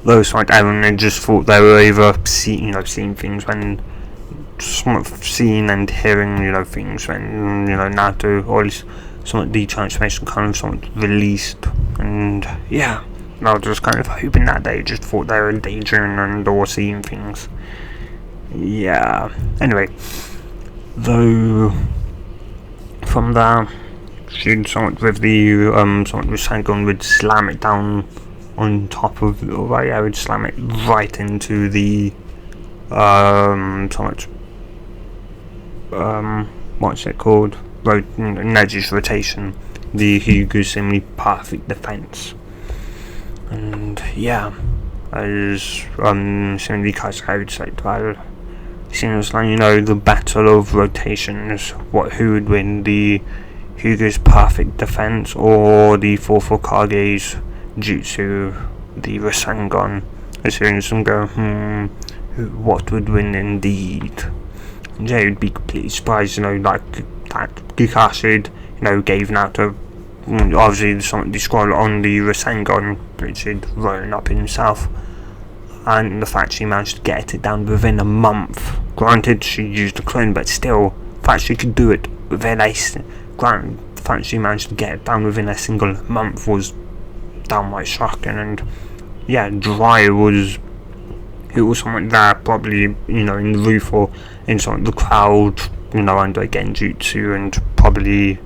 though everyone had just thought they were either seeing things when, seeing and hearing, things when, Naruto, or at least the transformation kind of released, and I was just kind of hoping that they just thought they were daydreaming and or seeing things. Anyway, though from there, she'd with the with Sangon would slam it down on top of would slam it right into the what's it called? Neji's rotation, the Hyuga seemingly perfect defense. And yeah, as seemingly Kaiser said, well, seems like, the battle of rotations, who would win, the Hyuga's perfect defense or the fourth Hokage's jutsu, the Rasengan. As soon as them go, what would win indeed? And yeah, you'd be completely surprised, like that Kakashi, gave Naruto, obviously something described on the Rasengan, which he'd rolling up himself, and the fact she managed to get it down within a month. Granted, she used a clone, but still, the fact she could do it within the fact she managed to get it down within a single month was downright shocking. And yeah, Jiraiya was something there, probably, in the roof or in the crowd, under Genjutsu, and probably,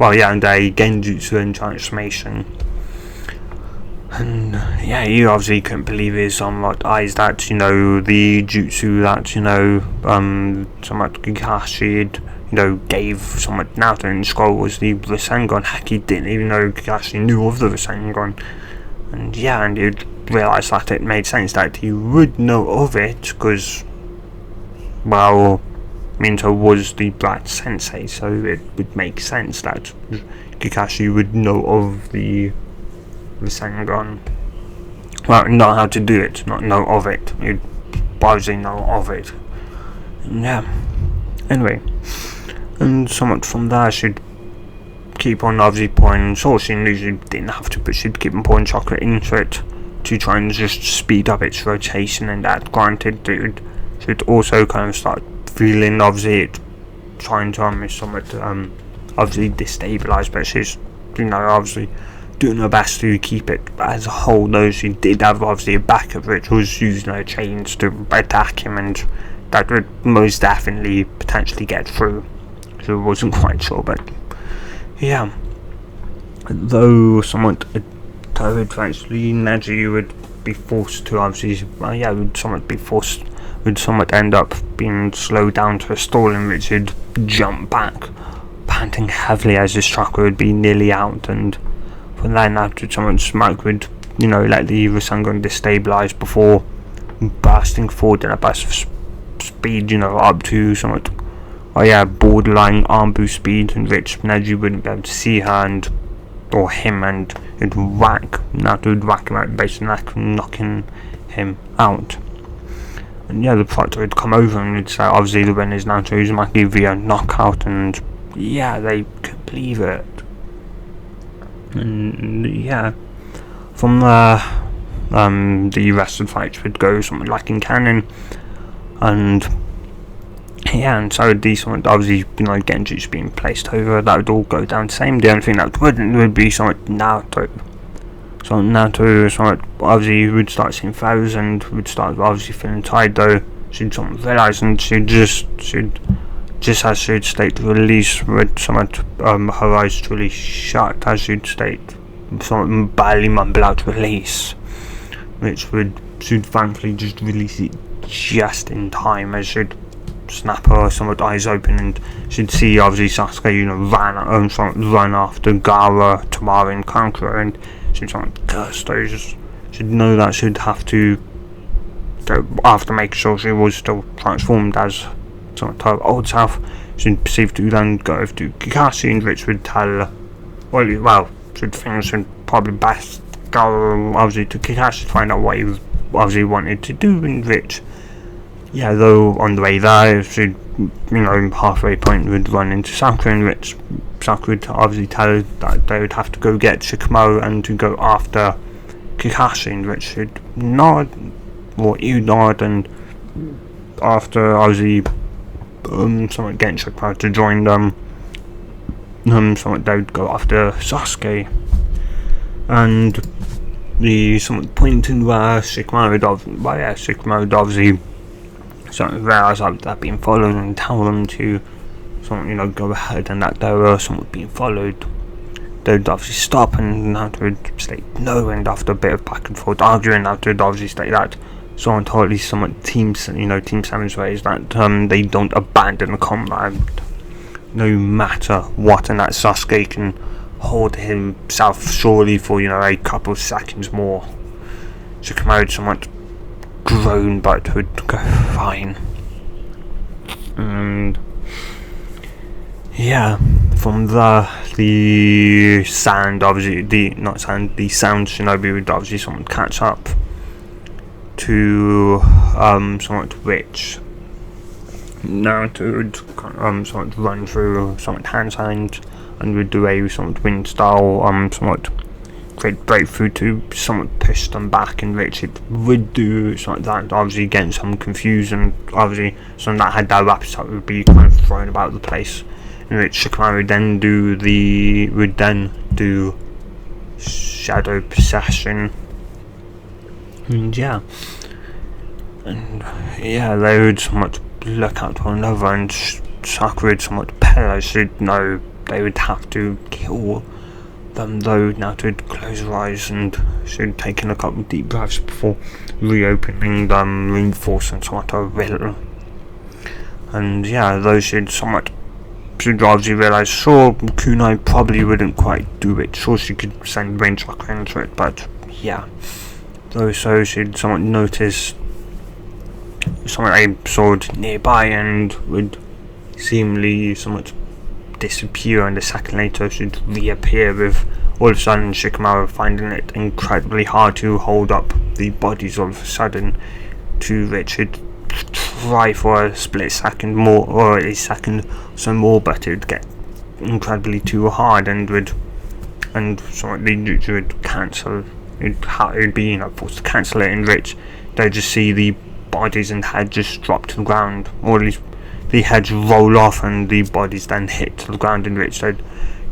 under a Genjutsu and transformation. And yeah, you obviously couldn't believe his eyes that, the jutsu that, somewhat Kakashi, gave somewhat Naruto in the scroll was the Rasengan. Heck, he didn't even know Kakashi knew of the Rasengan. And yeah, and you'd realise that it made sense that he would know of it, because, Minto was the Brat Sensei, so it would make sense that Kakashi would know of the Rasengan. Know how to do it, not know of it. He'd obviously know of it. And yeah. Anyway, and somewhat from there, she'd keep on obviously pouring, so she knew she didn't have to, but she'd keep on pouring chocolate into it to try and just speed up its rotation, and that, granted, she'd also kind of start feeling, obviously, it trying to somewhat, obviously destabilise, but she's, obviously doing her best to keep it as a whole, though she did have, obviously, a backup, which was using her chains to attack him, and that would most definitely potentially get through. So I wasn't quite sure, but yeah. Though somewhat eventually Neji would be forced to obviously, would somewhat end up being slowed down to a stall, in which he'd jump back, panting heavily as his chakra would be nearly out, and from then after somewhat Smoke would, let the Rasengan destabilise before bursting forward in a burst of speed, up to somewhat, borderline arm boost speed, in which Neji wouldn't be able to see her or him, and it'd Naruto would whack him out the base of the neck, knocking him out. And yeah, the proctor would come over and would say, obviously the winner is Naruto Uzumaki via knockout, and yeah, they could believe it. And yeah, from there, the rest of the fights would go something like in canon, and yeah, and so the somewhat obviously, Genjutsu being placed over, that would all go down the same. The only thing that wouldn't would be somewhat Naruto. So Naruto somewhat obviously would start seeing foes and would start obviously feeling tired, though she'd somewhat realise, and she'd just as she'd state, release with somewhat her eyes truly shut, as she'd state, somewhat barely mumble out release, which she'd thankfully just release it just in time, as she'd snap her somewhat eyes open, and she'd see obviously Sasuke run after Gaara, Tamara and Kankura, and she'd somewhat curse those. She'd know that she'd have to go after making sure she was still transformed as somewhat her old self. She'd perceive to then go over to Kakashi, and which would tell her, she'd think she'd probably best go obviously to Kakashi to find out what he obviously wanted to do, in which, yeah, though on the way there, she'd, halfway point would run into Sakura, in which Sakura would obviously tell her that they would have to go get Shikamaru and to go after Kakashi, in which she'd nod, or you nod, and after obviously somewhat getting Shikamaru to join them, somewhat they would go after Sasuke, and the somewhat point in where Shikamaru would obviously somewhat realise that they're being followed, and tell them to somewhat, go ahead, and that they were somewhat being followed. They would obviously stop, and Naruto would state no, and after a bit of back and forth arguing, Naruto would obviously state that someone told these somewhat Team 7's ways that they don't abandon the combat no matter what, and that Sasuke can hold himself surely for, a couple of seconds more. Shikamaru would somewhat groan, but would go fine. And yeah, from the sound, obviously, the sound shinobi would obviously somewhat catch up to somewhat Rich. Naruto would somewhat run through somewhat hand signs and would do a somewhat wind style somewhat great breakthrough to somewhat push them back, and Rich would do something like that, obviously getting some confusion. Obviously some that had their appetite would be kind of thrown about the place, and Rich Shikamaru would then do shadow possession. And they would somewhat look at one another, and Sakura would somewhat pale. She'd know they would have to kill them, though. Naruto would close her eyes, and she'd take in a couple of deep breaths before reopening them, reinforcing somewhat her will. And though she'd obviously realise, sure, Kunai probably wouldn't quite do it, sure she could send rain chakra into it, but so she'd somewhat notice a sword nearby and would seemingly somewhat disappear, and a second later should reappear, with all of a sudden Shikamaru finding it incredibly hard to hold up the bodies. All of a sudden to Richard try for a split second more, or a second so more, but it would get incredibly too hard, and somewhat the would cancel. It'd be forced to cancel it, and Rich, they'd just see the bodies and head just drop to the ground, or at least the heads roll off and the bodies then hit to the ground, and Rich they'd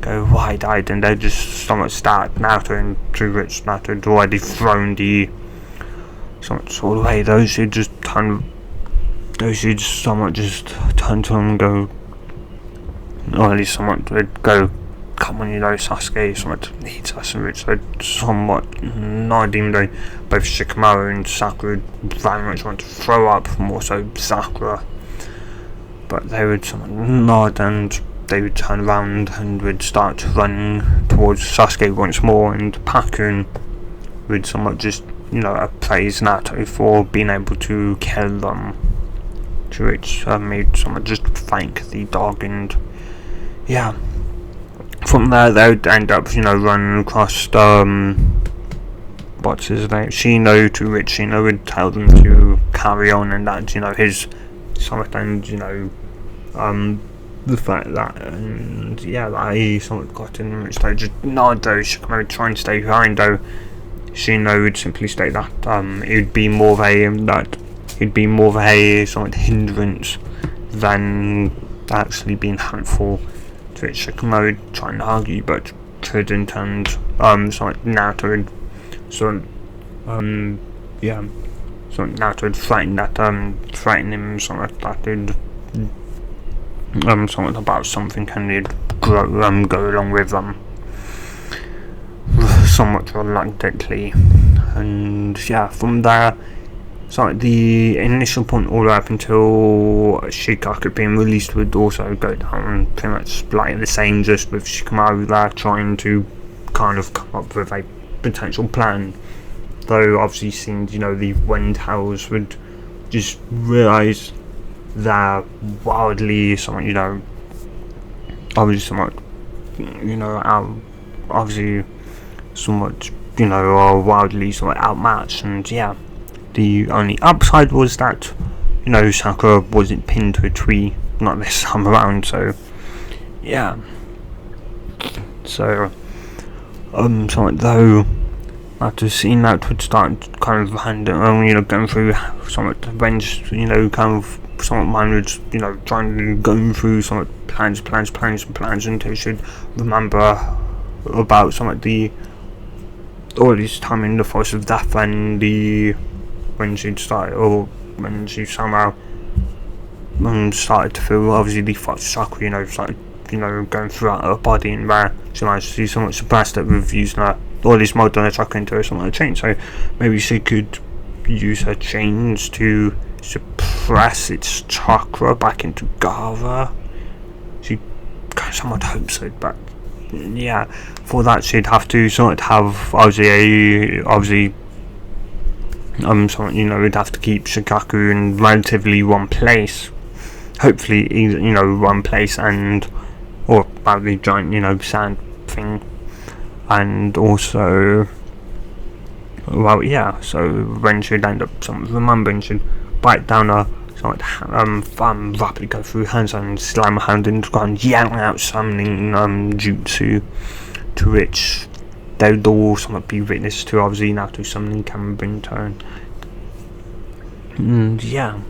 go wide-eyed, and they'd just somewhat start Naruto, and to Rich Naruto had already thrown the somewhat away. Those who just somewhat just turn to him and go, or at least somewhat would go, come on, Sasuke somewhat needs us, and Rich they'd somewhat nod, even though both Shikamaru and Sakura very much want to throw up, more so Sakura. But they would somewhat nod, and they would turn around and would start running towards Sasuke once more, and Pakun would somewhat just, praise Naruto for being able to kill them, to which made somewhat just thank the dog. And from there they would end up, running across what's his name, Shino, to which Shino would tell them to carry on, and that, his somewhat, and the fact that, and that he somewhat got in, which they just nod, though Shikamaru try and stay behind, though Shino would simply state that it'd be more of a somewhat hindrance than actually being helpful, to which Shikamaru would try and argue, but couldn't, and somewhat Naruto would Naruto would threaten him somewhat that would somewhat about something, and he'd go along with them somewhat reluctantly. And from there, the initial point all up until Shikaku being released would also go down pretty much like the same, just with Shikamaru there trying to kind of come up with a potential plan, though obviously seeing the wind howls would just realise they're wildly obviously somewhat obviously somewhat are wildly somewhat outmatched, and the only upside was that Sakura wasn't pinned to a tree, not this time around, so somewhat, though after seeing that would start kind of going through somewhat revenge, kind of somewhat mine would trying to go through somewhat plans until you should remember about somewhat all this time in the forest of death, and when she somehow started to feel obviously the thoughts of Sakura started going throughout her body, and where she managed to somewhat suppress that with using all this mode on her chakra into something like a chain, so maybe she could use her chains to suppress its chakra back into Gaara. She somewhat hopes so, but yeah, for that she'd have to sort of have obviously we'd have to keep Shikaku in relatively one place, hopefully one place, and or about the giant sand thing, and also, well, yeah, so when she'd end up remembering, she'd bite down her thumb, rapidly go through hands and slam her hand into the ground, yelling out summoning jutsu, to which they would all somewhat be witness to, obviously Naruto summoning Cameron turn. And yeah,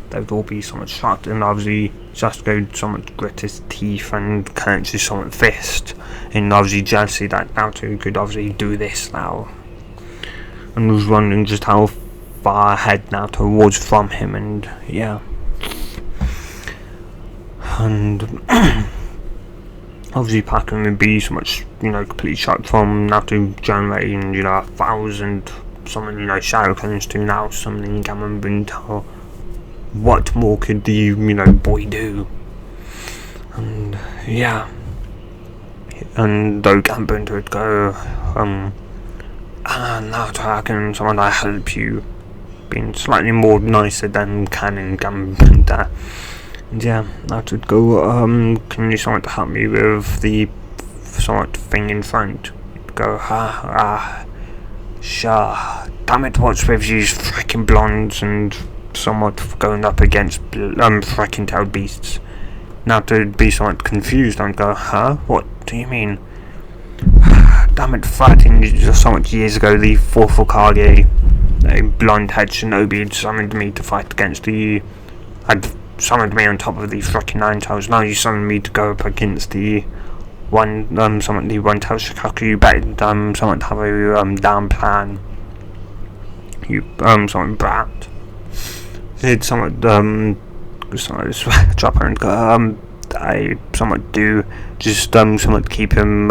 they would all be somewhat shocked, and obviously Sasuke would somewhat grit his teeth and clench his somewhat fist, and obviously jealousy that Naruto could obviously do this now, and was wondering just how far ahead Naruto was from him, and yeah. And obviously Pakken would be so much, completely shocked from Naruto generating, 1,000 something, Sharingan's to now summoning Gammon Buntar. What more could the, boy do? And yeah. And though Gammon Buntar would go, Naruto, I can someone I help you, being slightly more nicer than Canon Gammon Buntar. And yeah, Naruto would go, can you someone to help me with the somewhat thing in front? He'd go, sure. Damn it, what's with these freaking blondes and somewhat going up against freaking tailed beasts? Naruto would be somewhat confused and go, what do you mean? Damn it, fighting somewhat years ago, the fourth Hokage, a blonde-haired shinobi, had summoned me to fight against had summoned me on top of the freaking Nine Tails. Now you summoned me to go up against the one tailed Shikaku. You better somewhat have a damn plan. You somewhat brat. He'd somewhat drop her and go, I somewhat do just somewhat keep him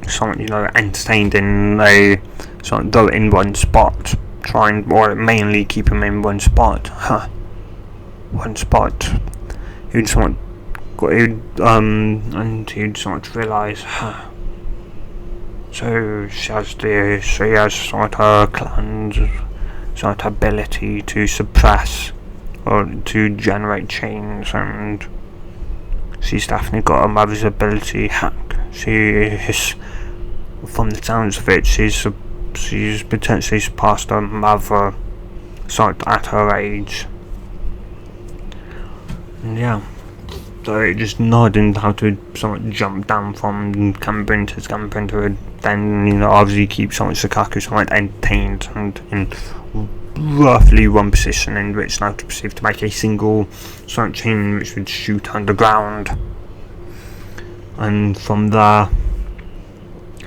somewhat entertained in a somewhat in one spot, or mainly keep him in one spot. One spot. He'd somewhat and he'd somewhat realise, so she has somewhat her clan's somewhat ability to suppress or to generate chains, and she's definitely got a mother's ability hack. She is, from the sounds of it, she's potentially surpassed her mother somewhat at her age. And yeah, so it just nodded how to somewhat jump down from Cameron to Cameron, then obviously keep somewhat Shikaku somewhat entertained and in roughly one position in which now to proceed to make a single somewhat chain which would shoot underground, and from there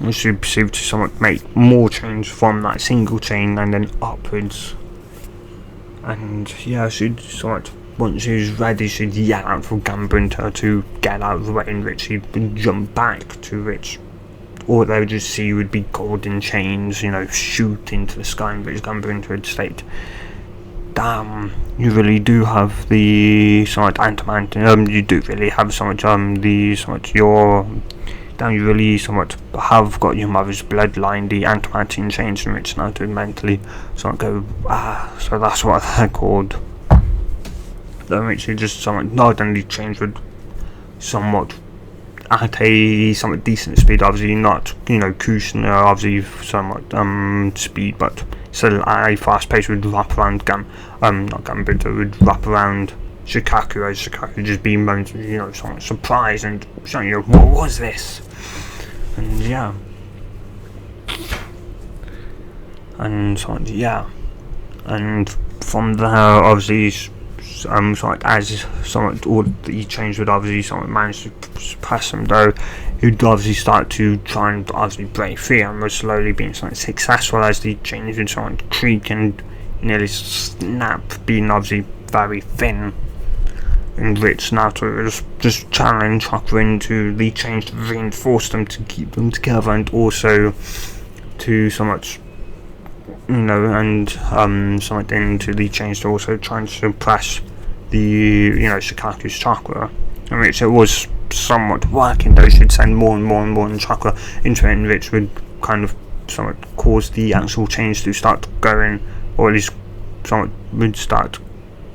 we should proceed to somewhat make more chains from that single chain and then upwards. And yeah, she'd somewhat, once she was ready, she'd yell out for Gambunta to get out of the way, in which he'd jump back, to which all they would just see would be golden chains, shoot into the sky, in which Gambunta would state, damn, you really do have the somewhat antimantin, you do really have somewhat the somewhat your, damn, you really somewhat have got your mother's bloodline, the antimantin chains, in which now to mentally somewhat go, so that's what they're called. That makes you just somewhat nod, and the chains would somewhat at a somewhat decent speed, obviously not Kushner, obviously somewhat speed, but still at a fast pace, would wrap around not Gambito, would wrap around Shikaku, as Shikaku just being somewhat surprised and saying, what was this? And yeah, and somewhat, yeah, and from there obviously somewhat as somewhat all the chains would obviously somewhat manage to suppress him, though he'd obviously start to try and obviously break free, and was slowly being somewhat successful as the chains would somewhat creak and nearly snap, being obviously very thin, in which Naruto was just channeling chakra into the chains to reinforce them, to keep them together, and also to somewhat and somewhat into the chains to also try and suppress the Shikaku's chakra, in which it was somewhat working, though she'd send more and more and more chakra into it, which would kind of somewhat cause the actual change to start going, or at least somewhat would start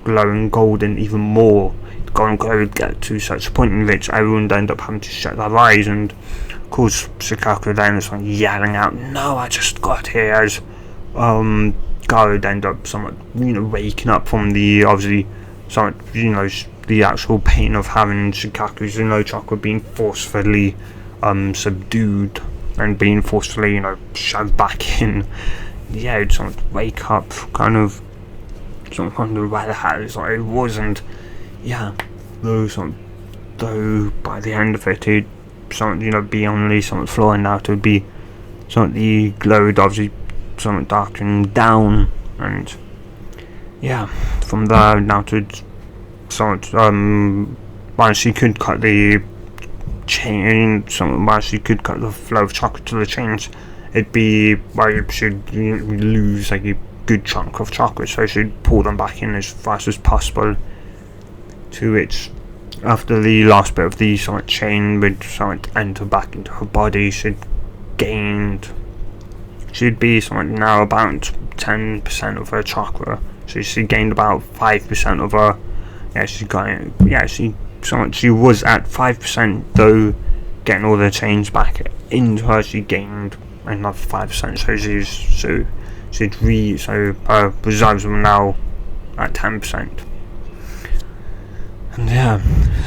glowing golden even more. Golden glow would get to such a point in which everyone would end up having to shut their eyes, and of course Shikaku then is like yelling out, "No, I just got here," as Gaara would end up somewhat, waking up from the, obviously, somewhat, the actual pain of having Shikaku's, chakra being forcefully subdued and being forcefully, shoved back in. Yeah, it'd sort of wake up, kind of wonder where the hell it was, and yeah, though by the end of it, it'd be only something flowing out, it would be something the glow would obviously something darkening down, and yeah, from there now to once she could cut the chain, once she could cut the flow of chakra to the chains, it'd be she'd lose like a good chunk of chakra, so she'd pull them back in as fast as possible, to which after the last bit of the chain would enter back into her body, she'd be now about 10% of her chakra, so she gained about 5% of her, she was at 5%, though getting all the chains back into her, she gained another 5%, so her reserves were now at 10%. And yeah,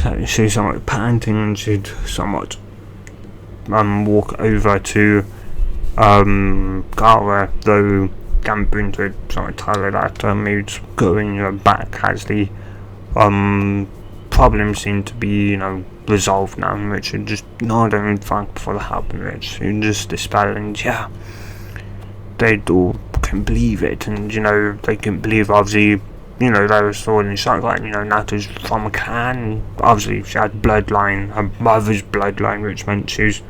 so she's somewhat panting, and she'd somewhat walk over to Gaara, though Gambun would somewhat tell her that mood's going back as the problem seemed to be resolved now, and which would just nod and thank for the help, and which would just dispel, and yeah, they all couldn't believe it, and they couldn't believe, obviously, they were still in shock, like, Naruto's from a clan, obviously she had bloodline, her mother's bloodline, which meant she was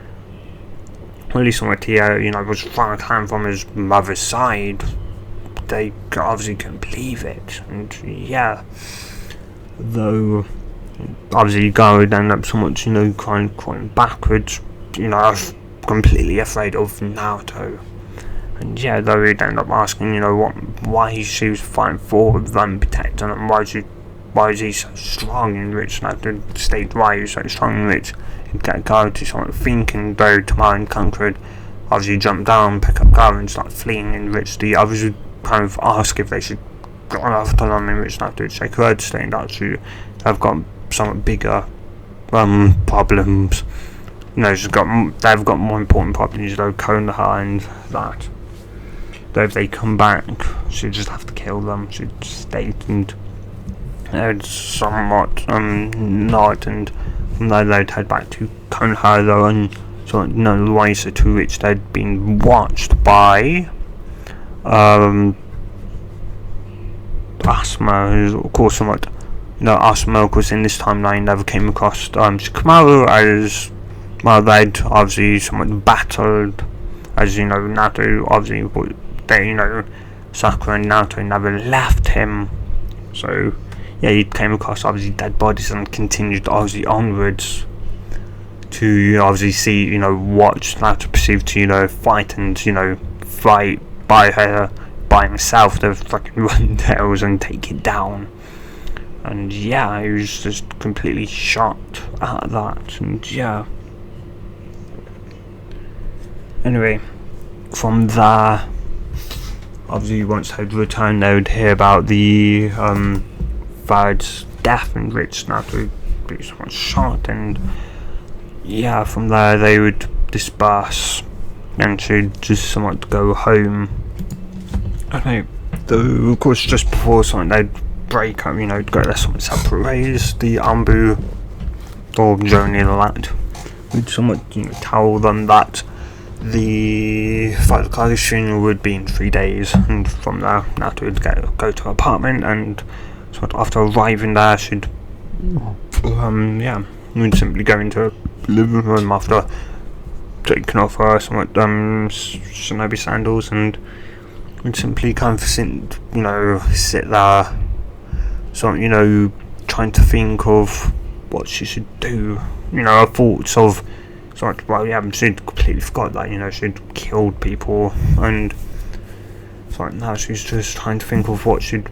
really somewhat here, was from a clan from his mother's side. They obviously couldn't believe it, and yeah, though obviously Gaara would end up somewhat, crying backwards, completely afraid of Naruto. And yeah, though he'd end up asking, why she was fighting for them, protecting him, why is he so strong, in which Naruto stated why he was so strong, in which he'd get Gaara to start thinking, though Tamara and Conquered obviously jump down, pick up Gaara and start fleeing, in which the others would kind of ask if they should go after them, in which Naruto would shake her head, saying that they've got somewhat bigger problems. They've got more important problems, though, Konoha and that. Though if they come back, she'd just have to kill them, she'd state, and they'd somewhat nod, and from there they'd head back to Konoha, though, and none the wiser, to which they'd been watched by Asuma, who's of course somewhat, Asuma, of course, in this timeline never came across Shikamaru, as well, they'd obviously somewhat battled, as Naruto, obviously, Sakura and Naruto never left him, so yeah, he came across obviously dead bodies and continued obviously onwards to obviously see, watch Naruto perceived to, fight and, fight by himself to fucking run tails and take it down. And yeah, he was just completely shocked at that, and yeah. Anyway, from there, obviously once they'd returned, they would hear about the third's death, in which Naruto would be somewhat shot, and yeah, from there they would disperse, and she'd just somewhat go home. Okay, though of course just before they'd break up, go their somewhat separate ways, the Ambu, or Journey Lad, would somewhat tell them that the final funeral would be in 3 days, and from there Naruto would go to her apartment, and sort of after arriving there, she'd would simply go into her living room after taking off her somewhat shinobi sandals, and would simply kind of sit there, trying to think of what she should do. Her thoughts of sort of, well, yeah, she'd completely forgot that she'd killed people, and now she's just trying to think of what she'd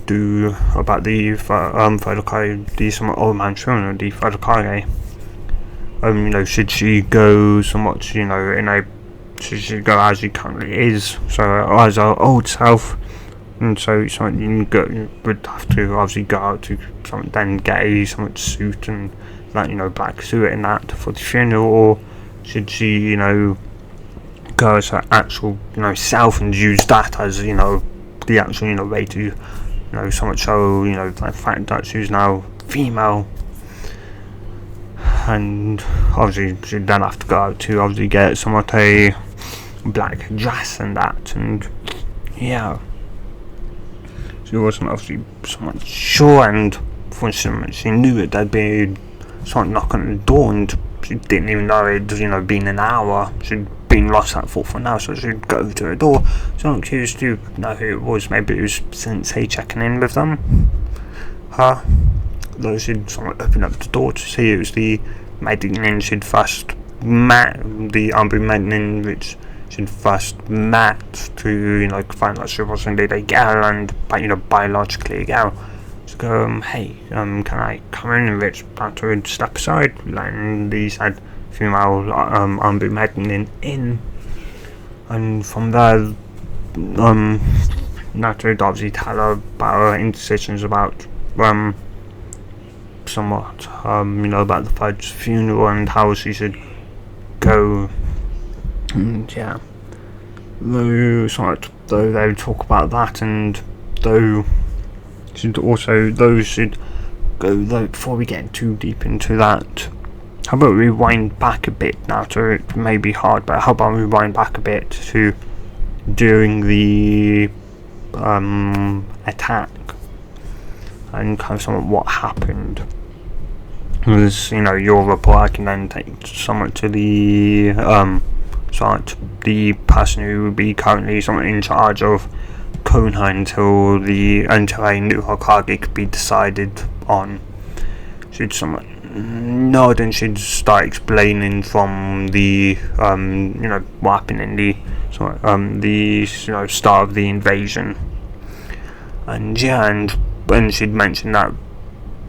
do about the third Hokage, the somewhat old man children, the third Hokage. Should she go somewhat, should she go as she currently is, so as her old self, and so you would have to obviously go out to then get a somewhat suit and that, black suit and that for the funeral, or should she, go as her actual, self and use that as, the actual, way to, somewhat show, the fact that she's now female. And obviously she'd then have to go out to obviously get somewhat a black dress and that, and yeah, she wasn't obviously somewhat sure, and for she knew that there'd be someone knocking on the door, and she didn't even know it'd been an hour. She'd been lost that thought for an hour, so she'd go to the door. So I'm curious to know who it was. Maybe it was Sensei checking in with them. Though she'd somewhat open up the door to see it was the maiden she'd first met, the Umbu maiden which she'd first met, to find out she was indeed a girl, and biologically a girl. So go, hey, can I come in? And which Pato would step aside, letting the said female Umbu maiden in, and from there Naruto would obviously tell her about her indecisions about somewhat about the Fudge's funeral and how she should go, and yeah, though they would talk about that, and though should go, before we get too deep into that, how about we rewind back a bit now? So it may be hard, but how about we rewind back a bit to during the attack, and kind of somewhat what happened. Because your report, I can then take somewhat to the the person who would be currently somewhat in charge of Konoha until a new Hokage could be decided on. She'd somewhat nod, and she'd start explaining from the what happened in the start of the invasion, and yeah, and she'd mentioned that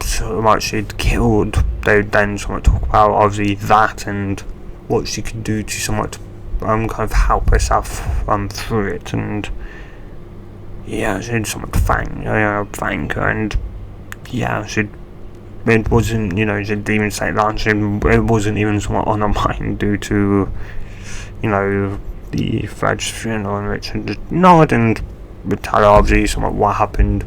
so much she'd killed. They'd then somewhat talk about obviously that and what she could do to somewhat kind of help herself through it, and yeah, she'd somewhat thank her, and yeah, it wasn't, she'd even say that it wasn't even somewhat on her mind due to the Fudge's funeral, and Richard just nod and would tell her obviously somewhat what happened,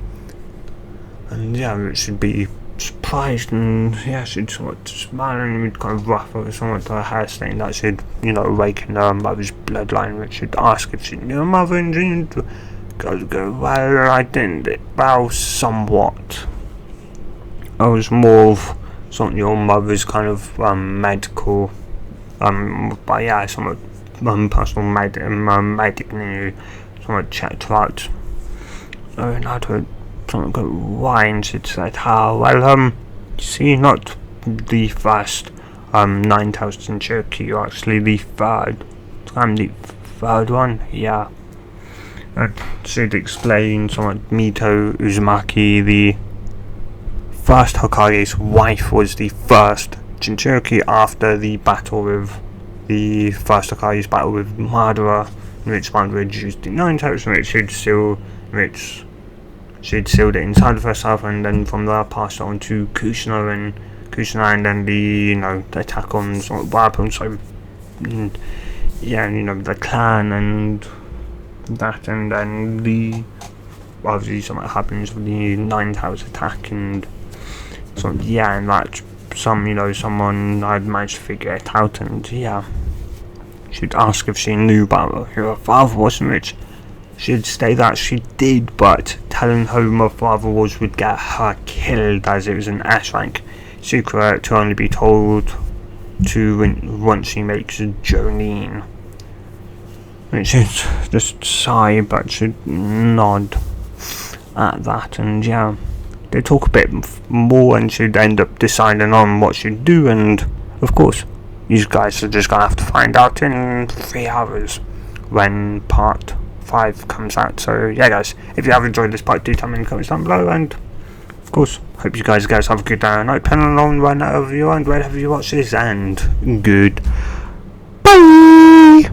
and yeah, Richard'd be surprised, and yeah, she'd somewhat smile and would kind of ruffle somewhat her hair, saying that she'd awakened her mother's bloodline, which she'd ask if she knew her mother, and she'd go, well, I didn't, well, somewhat. I was more of something your mother's kind of medical, but yeah, somewhat personal medic, and somewhat checked her out. And I'd heard something go, why? And she'd said, well, see, not the first 9,000 Cherokee, you're actually the third. I'm the third one, yeah. And she'd explain somewhat Mito Uzumaki, the first Hokage's wife, was the first Jinchuriki after the battle with the first Hokage's battle with Madara, in which Madara reduced the 9,000, which she'd sealed it inside of herself, and then from there passed on to Kushina, and then the the attack on sort of weapon. So yeah, the clan and that, and then the obviously something happens with the 9,000 attack, and so yeah, and that someone I'd managed to figure it out, and yeah, she'd ask if she knew about who her father was, in which she'd say that she did, but telling her who her father was would get her killed, as it was an S-rank secret to only be told to once she makes a journey. Which is just sigh, but she'd nod at that, and yeah, they talk a bit more and should end up deciding on what should do, and of course you guys are just gonna have to find out in 3 hours when part 5 comes out. So yeah guys, if you have enjoyed this part, do tell me in the comments down below, and of course hope you guys have a good night, depending on whenever you and wherever you watch this, and good bye.